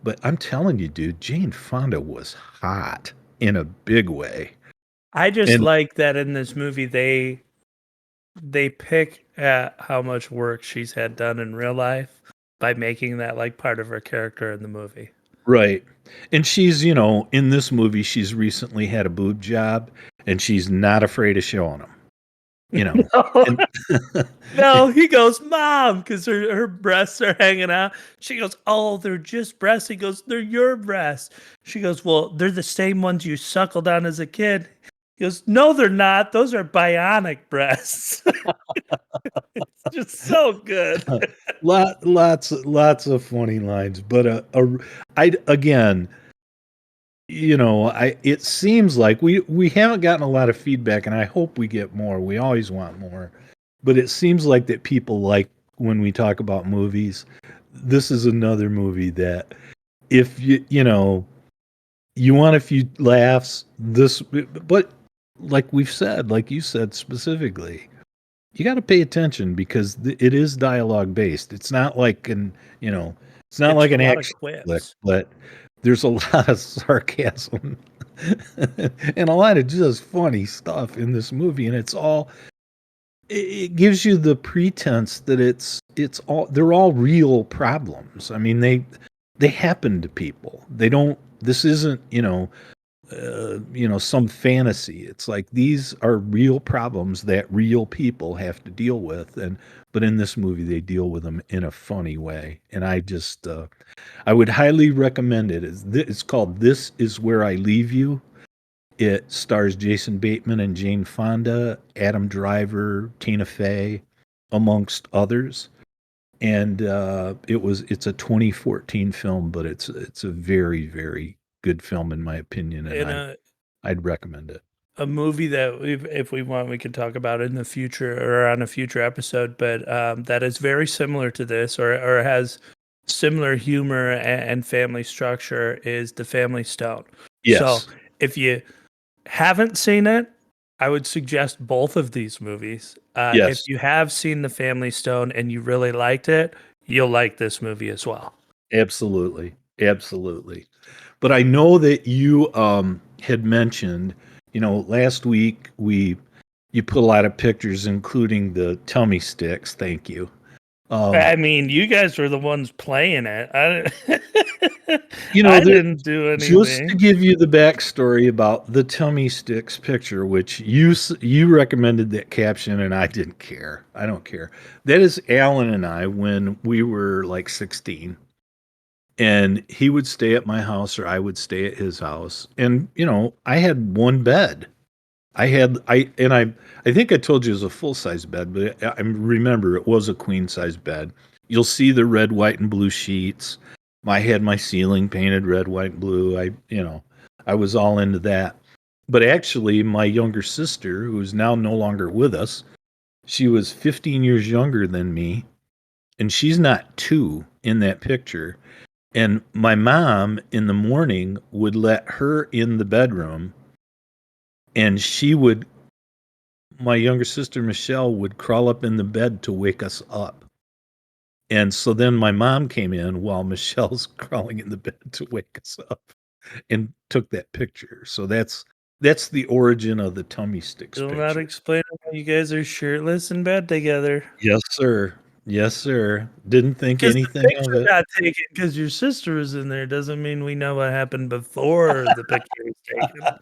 But I'm telling you, dude, Jane Fonda was hot in a big way. I just And like that in this movie they pick at how much work she's had done in real life by making that like part of her character in the movie. right. And she's, in this movie, she's recently had a boob job and she's not afraid of showing them, you know. And No, he goes, Mom, because her breasts are hanging out. She goes, oh, they're just breasts. He goes, they're your breasts. She goes, well, they're the same ones you suckled on as a kid. He goes, no, they're not. Those are bionic breasts. It's just so good. lots of funny lines, but I again, it seems like we haven't gotten a lot of feedback, and I hope we get more. We always want more, but it seems like that people like when we talk about movies. This is another movie that if you want a few laughs, but like we've said, like you said specifically, you got to pay attention because it is dialogue based. It's not like it's not It's like a an lot of action flick, quips. but there's a lot of sarcasm and a lot of just funny stuff in this movie, and it gives you the pretense that they're all real problems. I mean, they happen to people. They don't. This isn't some fantasy. It's like these are real problems that real people have to deal with, but in this movie they deal with them in a funny way. And I would highly recommend it. It's called This Is Where I Leave You. It stars Jason Bateman and Jane Fonda, Adam Driver, Tina Fey, amongst others. And it's a 2014 film, but it's a very, very good film in my opinion, and In I'd recommend it. a movie that if we want, we can talk about in the future or on a future episode, but that is very similar to this or has similar humor and family structure is The Family Stone. So Yes. if you haven't seen it, I would suggest both of these movies. If Yes. you have seen The Family Stone and you really liked it, you'll like this movie as well. Absolutely. Absolutely. But I know that you had mentioned, last week you put a lot of pictures, including the tummy sticks. Thank you. I mean, you guys were the ones playing it. You know, I there, didn't do just to anything. give you the backstory about the tummy sticks picture, which you recommended that caption, and I didn't care. I don't care. That is Alan and I when we were like 16, and he would stay at my house or I would stay at his house, and I had one bed. I think I told you it was a full size bed, but I remember it was a queen size bed. You'll see the red, white, and blue sheets. I had my ceiling painted red, white, and blue. I was all into that. But actually, my younger sister, who's now no longer with us, she was 15 years younger than me, and she's not two in that picture. And my mom in the morning would let her in the bedroom, and my younger sister Michelle would crawl up in the bed to wake us up. And so then my mom came in while Michelle's crawling in the bed to wake us up and took that picture. So that's the origin of the tummy sticks Still not picture. explaining why you guys are shirtless in bed together. Yes, sir. Yes, sir. Didn't think Because the anything of picture it. got taken because your sister was in there doesn't mean we know what happened before the picture was taken.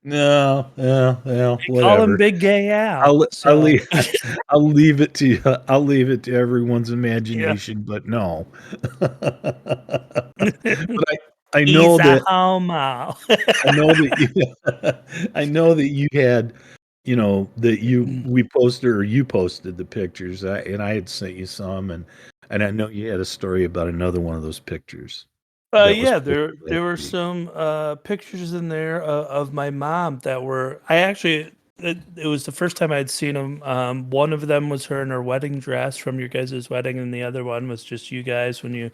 No, yeah, They call him whatever. Big Gay Al. I'll So leave I'll leave it to you. I'll leave it to everyone's yeah. imagination, but no. But I He's know a that homo. I know that you I know that you had, that we posted or you posted the pictures, and I had sent you some, and I know you had a story about another one of those pictures that was Yeah, posted there last were week. some pictures in there of my mom that were. I actually it was the first time I'd seen them. One of them was her in her wedding dress from your guys' wedding, and the other one was just you guys when you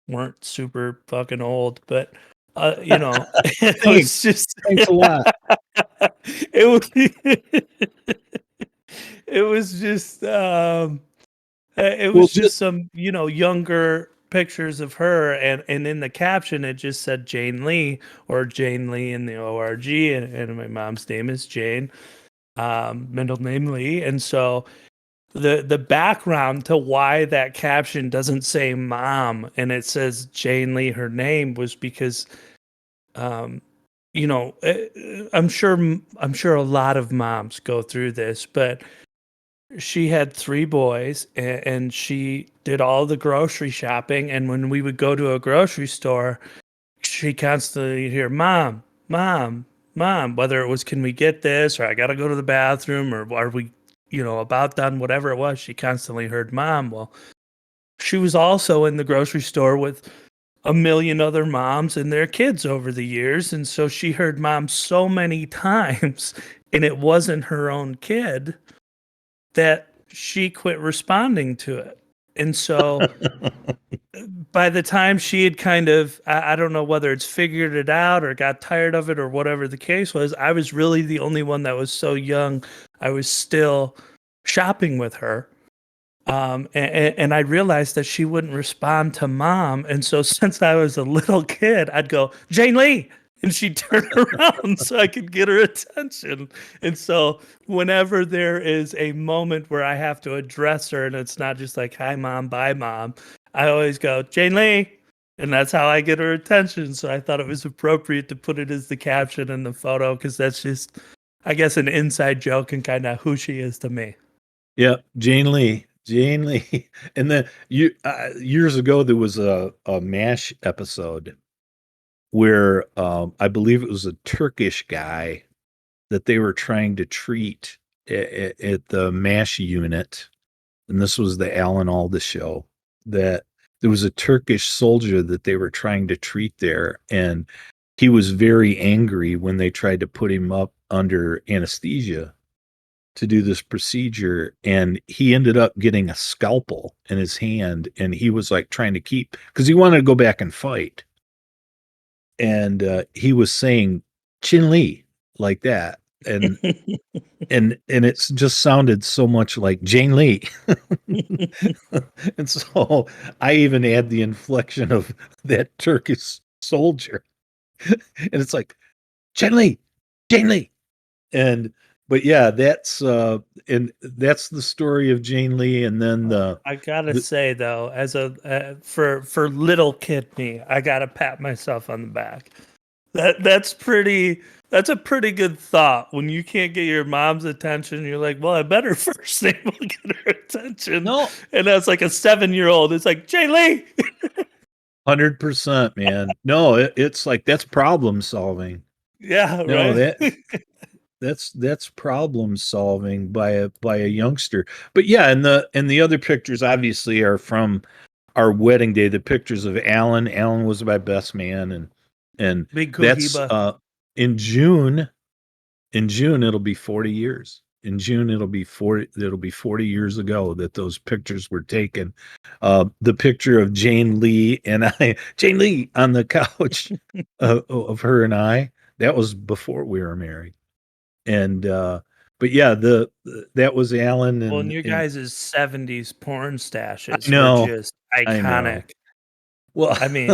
weren't super fucking old. But it Thanks. was just Thanks a lot. it was it was just it Well, was just some younger pictures of her, and in the caption it just said Jane Lee, or Jane Lee in the ORG, and my mom's name is Jane, middle name Lee. And so the background to why that caption doesn't say mom and it says Jane Lee, her name, was because um I'm sure a lot of moms go through this, but she had 3 boys, and she did all the grocery shopping, and when we would go to a grocery store, she constantly hear mom, mom, mom, whether it was can we get this, or I gotta go to the bathroom, or are we about done, whatever it was, she constantly heard mom. Well, she was also in the grocery store with a million other moms and their kids over the years, and so she heard mom so many times, and it wasn't her own kid, that she quit responding to it. And so by the time she had kind of, I don't know whether it's figured it out or got tired of it or whatever the case was, I was really the only one that was so young. I was still shopping with her. And I realized that she wouldn't respond to mom. And so since I was a little kid, I'd go, Jane Lee. And she'd turn around so I could get her attention. And so whenever there is a moment where I have to address her and it's not just like, hi, mom, bye, mom, I always go, Jane Lee. And that's how I get her attention. So I thought it was appropriate to put it as the caption in the photo, because that's just, I guess, an inside joke and kind of who she is to me. Yeah, Jane Lee. Jane Lee. And then years ago there was a MASH episode where I believe it was a Turkish guy that they were trying to treat at the MASH unit. And this was the Alan Alda show, that there was a Turkish soldier that they were trying to treat there. And he was very angry when they tried to put him up under anesthesia to do this procedure. And he ended up getting a scalpel in his hand. And he was like trying to keep, because he wanted to go back and fight. And he was saying Chin Lee like that. And and it's just sounded so much like Jane Lee. And so I even add the inflection of that Turkish soldier. And it's like Jane Lee, Jane Lee. And but yeah, that's and that's the story of Jane Lee. And then I gotta say though, as a for little kid me, I gotta pat myself on the back. That's a pretty good thought. When you can't get your mom's attention, you're like, well, I better first name will get her attention. No. And that's like a 7-year-old. It's like, Jay Lee. 100%, man. No, it's like that's problem solving. Yeah, No, right. that's problem solving by a youngster. But yeah, and the other pictures obviously are from our wedding day. The pictures of Alan. Alan was my best man, and Big that's Cohiba. in June. In June it'll be 40 years. In June it'll be 40 years ago that those pictures were taken. The picture of Jane Lee and Jane Lee on the couch of her and I, that was before we were married. And but yeah, that was Alan. Well, and your And guys' 70s porn stashes were no, just I know. iconic. Well, I mean,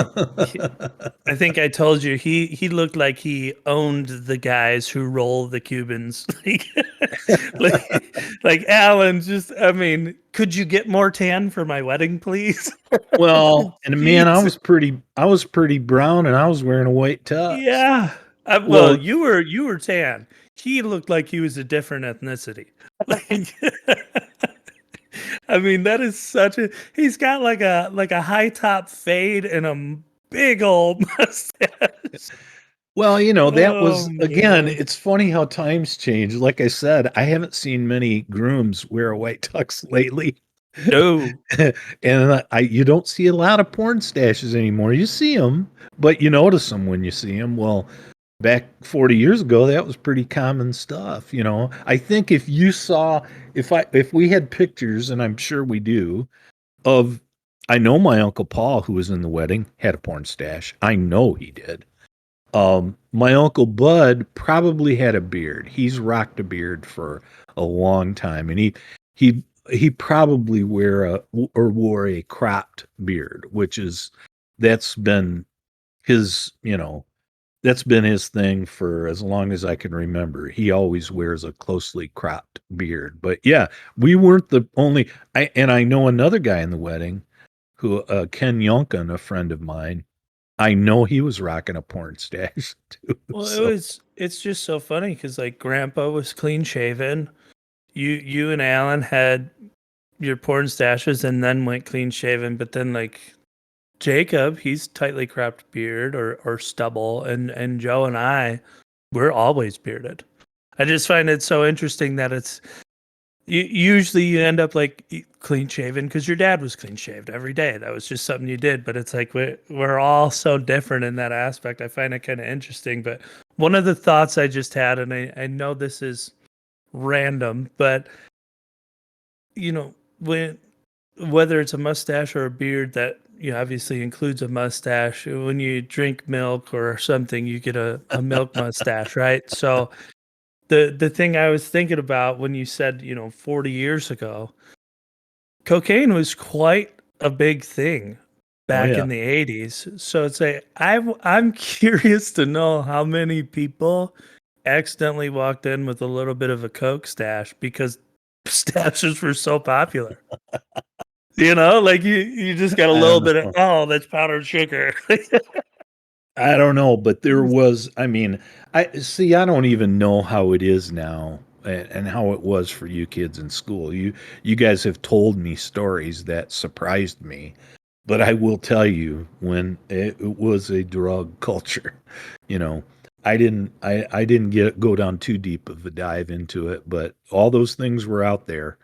I think I told you he looked like he owned the guys who roll the Cubans. like Alan, just, I mean, could you get more tan for my wedding, please? well, and man, Jeez. I was pretty brown, and I was wearing a white tux. Yeah. Well, Well, you were tan. He looked like he was a different ethnicity. Like, I mean, that is such a. He's got like a high top fade and a big old mustache. well, that Oh was again. man. It's funny how times change. Like I said, I haven't seen many grooms wear a white tux lately. No. And you don't see a lot of porn stashes anymore. You see them, but you notice them when you see them. Well, back 40 years ago, that was pretty common stuff. I think if you saw, if we had pictures, and I'm sure we do, of, I know my Uncle Paul, who was in the wedding, had a porn stash. I know he did. My Uncle Bud probably had a beard. He's rocked a beard for a long time. And he he probably wore a cropped beard, that's been his, that's been his thing for as long as I can remember. He always wears a closely cropped beard. But yeah, we weren't the only. I know another guy in the wedding who Ken Yonkin, a friend of mine. I know he was rocking a porn stash too. Well, So it's just so funny because like Grandpa was clean shaven. You and Alan had your porn stashes and then went clean shaven, but then like Jacob, he's tightly cropped beard or stubble, and Joe and we're always bearded. I just find it so interesting that usually you end up like clean shaven because your dad was clean shaved every day. That was just something you did. But it's like we're all so different in that aspect. I find it kind of interesting. But one of the thoughts I just had, and I know this is random, but when whether it's a mustache or a beard that obviously includes a mustache, when you drink milk or something, you get a milk mustache, right? So the thing I was thinking about when you said 40 years ago, cocaine was quite a big thing oh back yeah, in the 80s. So it's I'm curious to know how many people accidentally walked in with a little bit of a coke stash because stashes were so popular. Like you just got a I little don't bit of, know. oh, that's powdered sugar. I don't know, but there was. I mean, I see. I don't even know how it is now, and how it was for you kids in school. You guys have told me stories that surprised me, but I will tell you, when it was a drug culture, you know, I didn't go down too deep of a dive into it, but all those things were out there.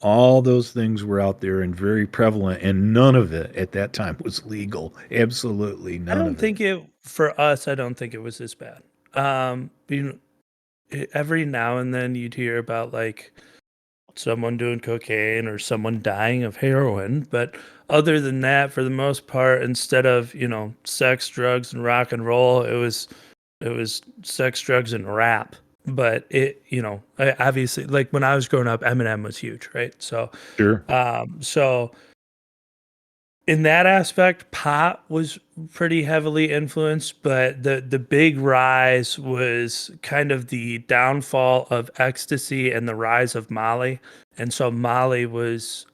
All those things were out there and very prevalent, and none of it at that time was legal. Absolutely I none don't of it. think it for us. I don't think it was this bad. Every now and then you'd hear about like someone doing cocaine or someone dying of heroin, but other than that, for the most part, instead of sex, drugs, and rock and roll, it was sex, drugs, and rap. But obviously, like when I was growing up, Eminem was huge, right? Sure. So in that aspect, pop was pretty heavily influenced, but the big rise was kind of the downfall of ecstasy and the rise of Molly. And so Molly was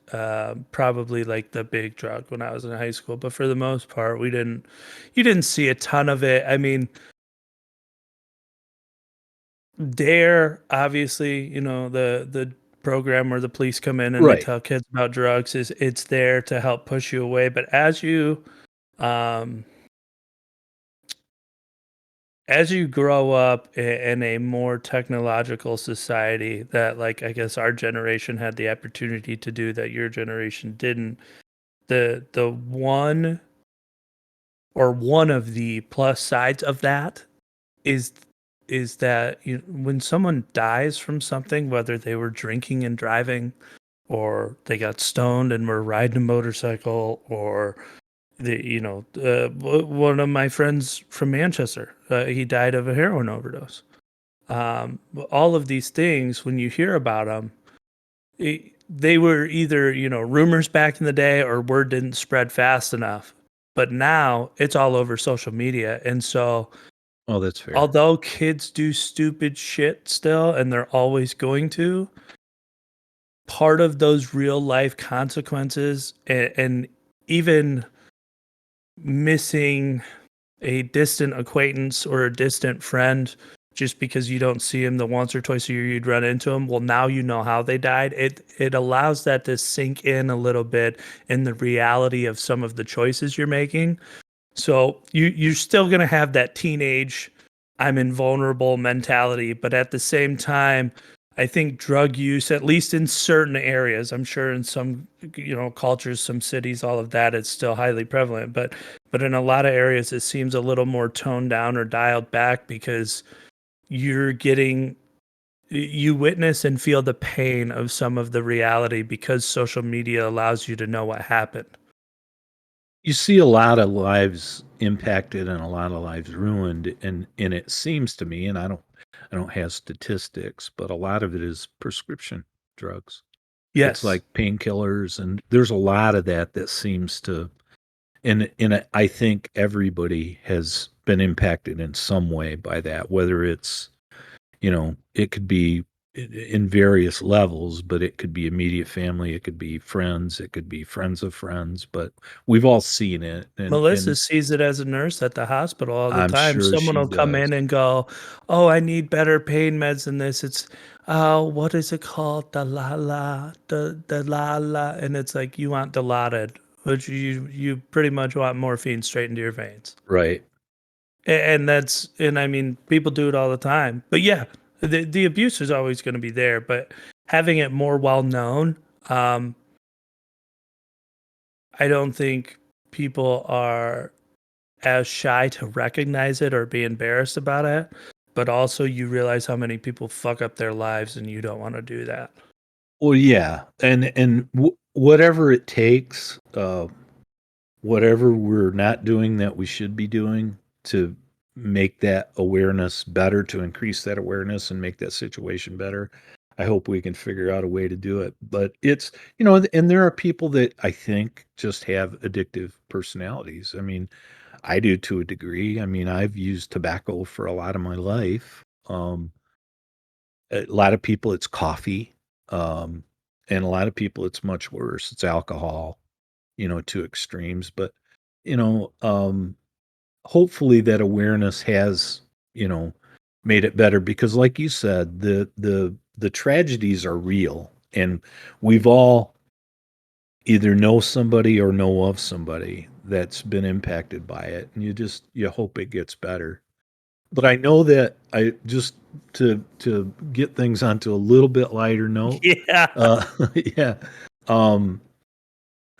probably like the big drug when I was in high school. But for the most part, you didn't see a ton of it. I mean, Dare, obviously, the program where the police come in and they Right. tell kids about drugs it's there to help push you away. But um as you grow up in a more technological society that like I guess our generation had the opportunity to do that your generation didn't, the one of the plus sides of that is that when someone dies from something, whether they were drinking and driving or they got stoned and were riding a motorcycle, or one of my friends from Manchester, he died of a heroin overdose. All of these things, when you hear about them, they were either rumors back in the day or word didn't spread fast enough. But now it's all over social media, and so Oh, that's fair. although kids do stupid shit still, and they're always going to, part of those real life consequences and even missing a distant acquaintance or a distant friend just because you don't see him the once or twice a year you'd run into him, well, now you know how they died. It allows that to sink in a little bit in the reality of some of the choices you're making. So you're still gonna have that teenage I'm invulnerable mentality, but at the same time, I think drug use, at least in certain areas, I'm sure in some cultures, some cities, all of that, it's still highly prevalent. But in a lot of areas, it seems a little more toned down or dialed back because you're getting you witness and feel the pain of some of the reality because social media allows you to know what happened. You see a lot of lives impacted and a lot of lives ruined, and it seems to me, and I don't have statistics, but a lot of it is prescription drugs. It's Yes. like painkillers, and there's a lot of that seems to, and I think everybody has been impacted in some way by that, whether it's, it could be in various levels, but it could be immediate family, it could be friends, it could be friends of friends, but we've all seen it, Melissa and sees it as a nurse at the hospital all the I'm time. sure Someone she will come does. in and go, "Oh, I need better pain meds than this." It's, "Oh, what is it called? The la la," and it's like you want Dilaudid, which you pretty much want morphine straight into your veins. Right. And that's, and I mean, people do it all the time. But yeah, the abuse is always going to be there, but having it more well known, um, I don't think people are as shy to recognize it or be embarrassed about it. But also, you realize how many people fuck up their lives, and you don't want to do that. Well, yeah, and whatever it takes, whatever we're not doing that we should be doing to make that awareness better, to increase that awareness and make that situation better. I hope we can figure out a way to do it. But it's, and there are people that I think just have addictive personalities. I mean, I do to a degree. I mean, I've used tobacco for a lot of my life. A lot of people, it's coffee. Um, and a lot of people, it's much worse. It's alcohol, to extremes. But, you know, um, hopefully that awareness has, you know, made it better because like you said, the tragedies are real and we've all either know somebody or know of somebody that's been impacted by it and you hope it gets better. But I know that I just to get things onto a little bit lighter note, Yeah. yeah. Um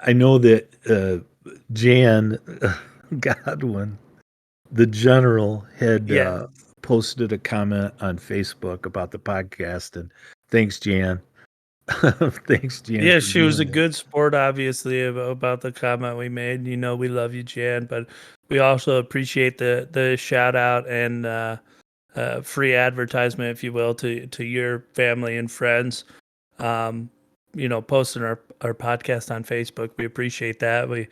I know that Jan Godwin, the general, had Yeah. posted a comment on Facebook about the podcast, and thanks, Jan. Thanks, Jan, Yeah, for she was doing a that. good sport, obviously, about the comment we made. You know, we love you, Jan, but we also appreciate the shout out and free advertisement, if you will, to your family and friends. Um, posting our podcast on Facebook. We appreciate that. We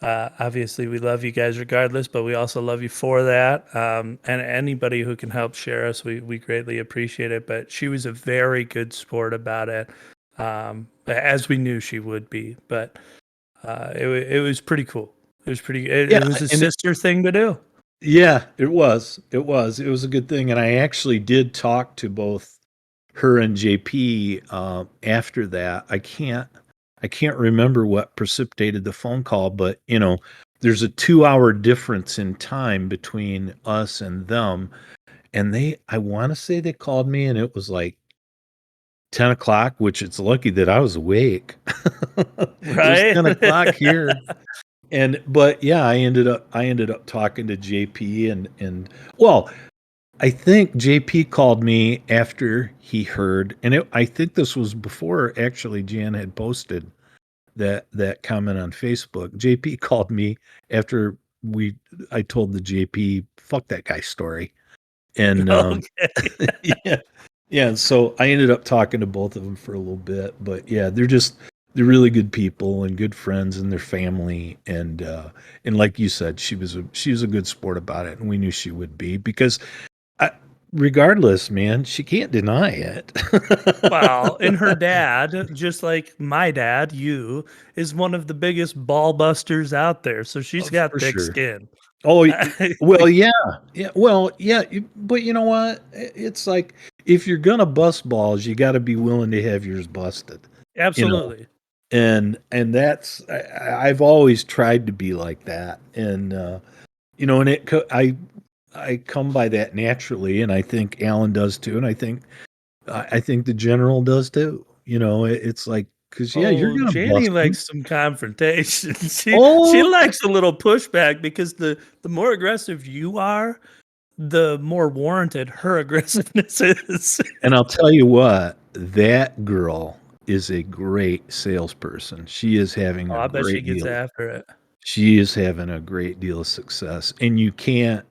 obviously we love you guys regardless, but we also love you for that. And anybody who can help share us, we greatly appreciate it. But she was a very good sport about it, as we knew she would be. But it was pretty cool. It was pretty. It Yeah, was a and sister thing to do. yeah, it was. It was a good thing, and I actually did talk to both her and JP after that. I can't remember what precipitated the phone call, but there's a 2 hour difference in time between us and them. And I want to say they called me and it was like 10 o'clock, which it's lucky that I was awake. It was Right? 10 o'clock here. But yeah, I ended up talking to JP and well, I think JP called me after he heard, and I think this was before actually Jan had posted that comment on Facebook. JP called me after I told the JP fuck that guy story, and Okay. yeah, yeah. So I ended up talking to both of them for a little bit, but yeah, they're really good people and good friends and their family, and like you said, she was a good sport about it, and we knew she would be because I, regardless, man, she can't deny it. Well, and her dad, just like my dad, you, is one of the biggest ball busters out there. So she's got For thick sure. skin. Oh, well, yeah, yeah. Well, yeah. But you know what? It's like if you're gonna bust balls, you got to be willing to have yours busted. You know, Absolutely. and that's I've always tried to be like that, and and I come by that naturally, and I think Alan does too, and I think the general does too. It's like because yeah, you're Oh, gonna Janie bust them. likes some confrontation. She Oh, likes a little pushback because the more aggressive you are, the more warranted her aggressiveness is. and I'll tell you what, that girl is a great salesperson. She is having Oh, a I bet she great gets deal. after it. She is having a great deal of success, and you can't,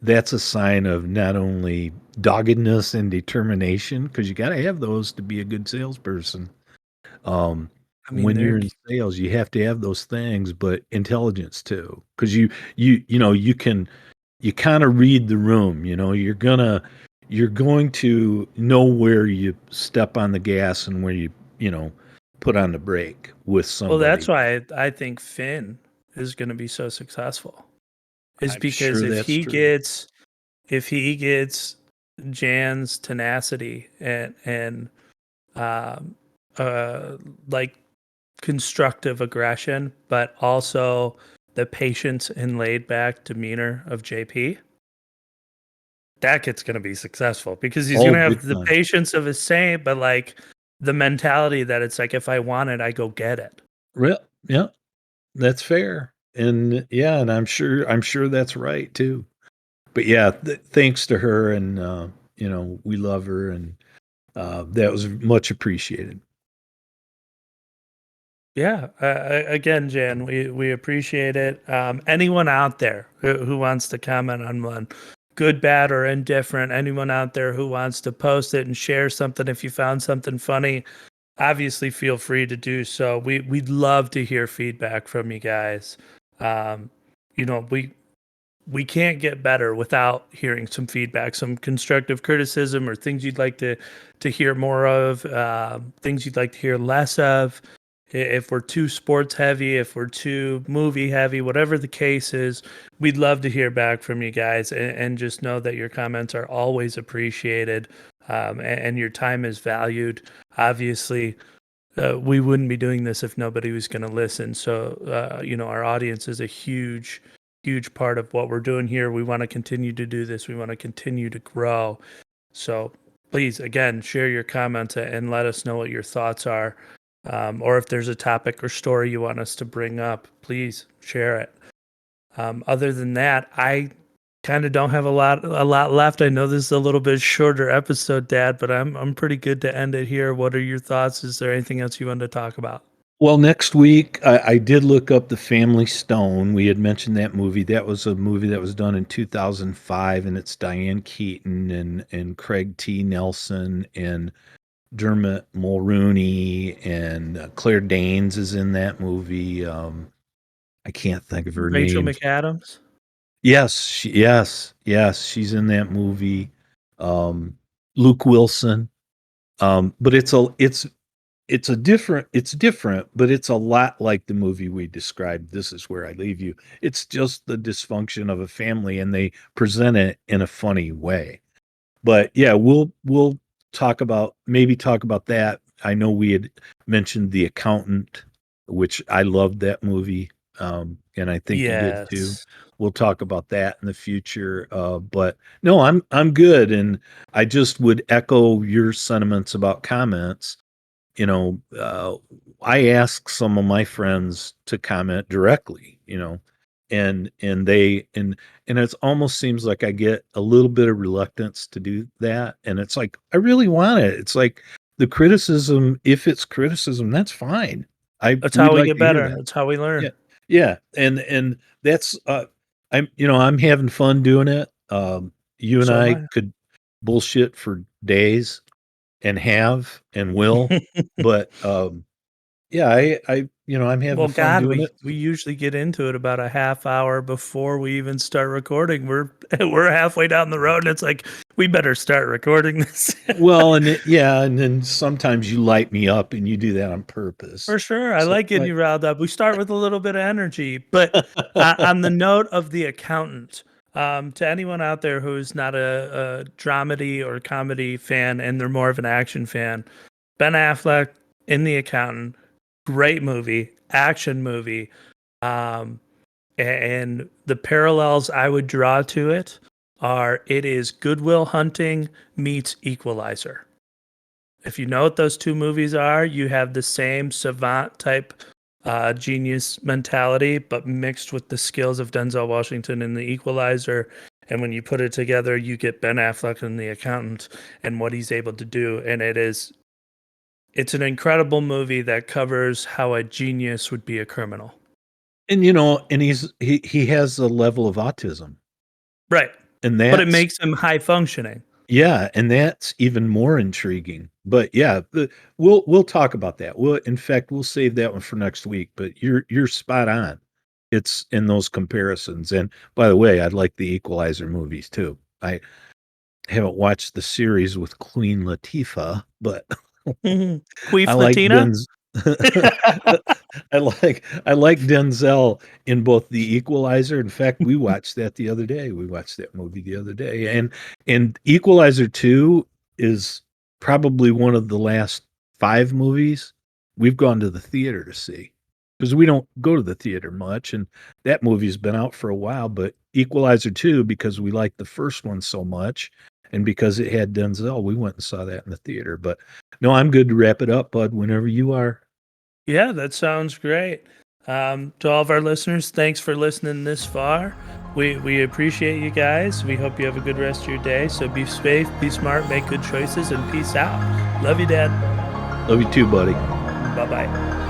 that's a sign of not only doggedness and determination, because you got to have those to be a good salesperson. I mean, When they're you're in sales, you have to have those things, but intelligence too, because you kind of read the room. You're going to know where you step on the gas and where you put on the brake with well, that's somebody. why I think Finn is going to be so successful. Is I'm because sure that's true. if he gets Jan's tenacity and um, uh, like constructive aggression, but also the patience and laid back demeanor of JP, that kid's going to be successful because he's going Oh, to big have the time. patience of a saint, but like the mentality that it's like, if I want it, I go get it. Yeah, that's fair. And yeah, and I'm sure that's right too. But yeah, thanks to her, and we love her, and that was much appreciated. Yeah. Again, Jan, we appreciate it. Anyone out there who wants to comment on one, good, bad, or indifferent, anyone out there who wants to post it and share something, if you found something funny, obviously feel free to do so. We'd love to hear feedback from you guys. Um, we can't get better without hearing some feedback, some constructive criticism, or things you'd like to hear more of, things you'd like to hear less of. If we're too sports heavy, if we're too movie heavy, whatever the case is, we'd love to hear back from you guys, and just know that your comments are always appreciated, and your time is valued. Obviously, we wouldn't be doing this if nobody was going to listen. So, our audience is a huge, huge part of what we're doing here. We want to continue to do this. We want to continue to grow. So please, again, share your comments and let us know what your thoughts are. Or if there's a topic or story you want us to bring up, please share it. Other than that, I kind of don't have a lot left. I know this is a little bit shorter episode, Dad, but I'm pretty good to end it here. What are your thoughts? Is there anything else you want to talk about? Well, next week I did look up The Family Stone. We had mentioned that movie. That was a movie that was done in 2005, and it's Diane Keaton and Craig T. Nelson and Dermot Mulrooney, and Claire Danes is in that movie. I can't think of her Rachel name. McAdams? Yes, yes, she's in that movie. Um, Luke Wilson. But it's different, but it's a lot like the movie we described. This Is Where I Leave You. It's just the dysfunction of a family, and they present it in a funny way. But yeah, we'll talk about that. I know we had mentioned The Accountant, which I loved that movie, and I think you did too. Yes. We'll talk about that in the future. But no, I'm good, and I just would echo your sentiments about comments. you know, uh, I ask some of my friends to comment directly, and it almost seems like I get a little bit of reluctance to do that, and it's like I really want it. It's like the criticism, if it's criticism, that's fine. That's We'd how we like get to hear better. that. That's how we Yeah, learn. yeah, and that's I'm having fun doing it. You and So am I I. could bullshit for days and have and will. But yeah, I'm having Well, fun God, doing we it. we usually get into it about a half hour before we even start recording. We're halfway down the road, and it's like we better start recording this. Well, yeah, and then sometimes you light me up, and you do that on purpose. For sure. I So, like getting but you riled up. We start with a little bit of energy. But on the note of The Accountant, to anyone out there who's not a dramedy or comedy fan and they're more of an action fan, Ben Affleck in The Accountant, great movie, action movie. Um, and the parallels I would draw to it are it is Goodwill Hunting meets Equalizer. If you know what those two movies are, you have the same savant type genius mentality, but mixed with the skills of Denzel Washington in The Equalizer. And when you put it together, you get Ben Affleck in The Accountant and what he's able to do. And it's an incredible movie that covers how a genius would be a criminal. and he has a level of autism, Right. and But it that's makes him high functioning. Yeah, and that's even more intriguing. But yeah, we'll talk about that. In fact, we'll save that one for next week. But you're spot on. It's in those comparisons. And by the way, I'd like the Equalizer movies too. I haven't watched the series with Queen Latifah, but I Queef like Latina? I like Denzel in both The Equalizer. In fact, we watched that the other day. We watched that movie the other day, and Equalizer 2 is probably one of the last 5 movies we've gone to the theater to see because we don't go to the theater much, and that movie's been out for a while. But Equalizer 2, because we liked the first one so much, and because it had Denzel, we went and saw that in the theater. But no, I'm good to wrap it up, bud, whenever you are. Yeah, that sounds great. To all of our listeners, thanks for listening this far. We appreciate you guys. We hope you have a good rest of your day. So be safe, be smart, make good choices, and peace out. Love you, Dad. Love you too, buddy. Bye bye.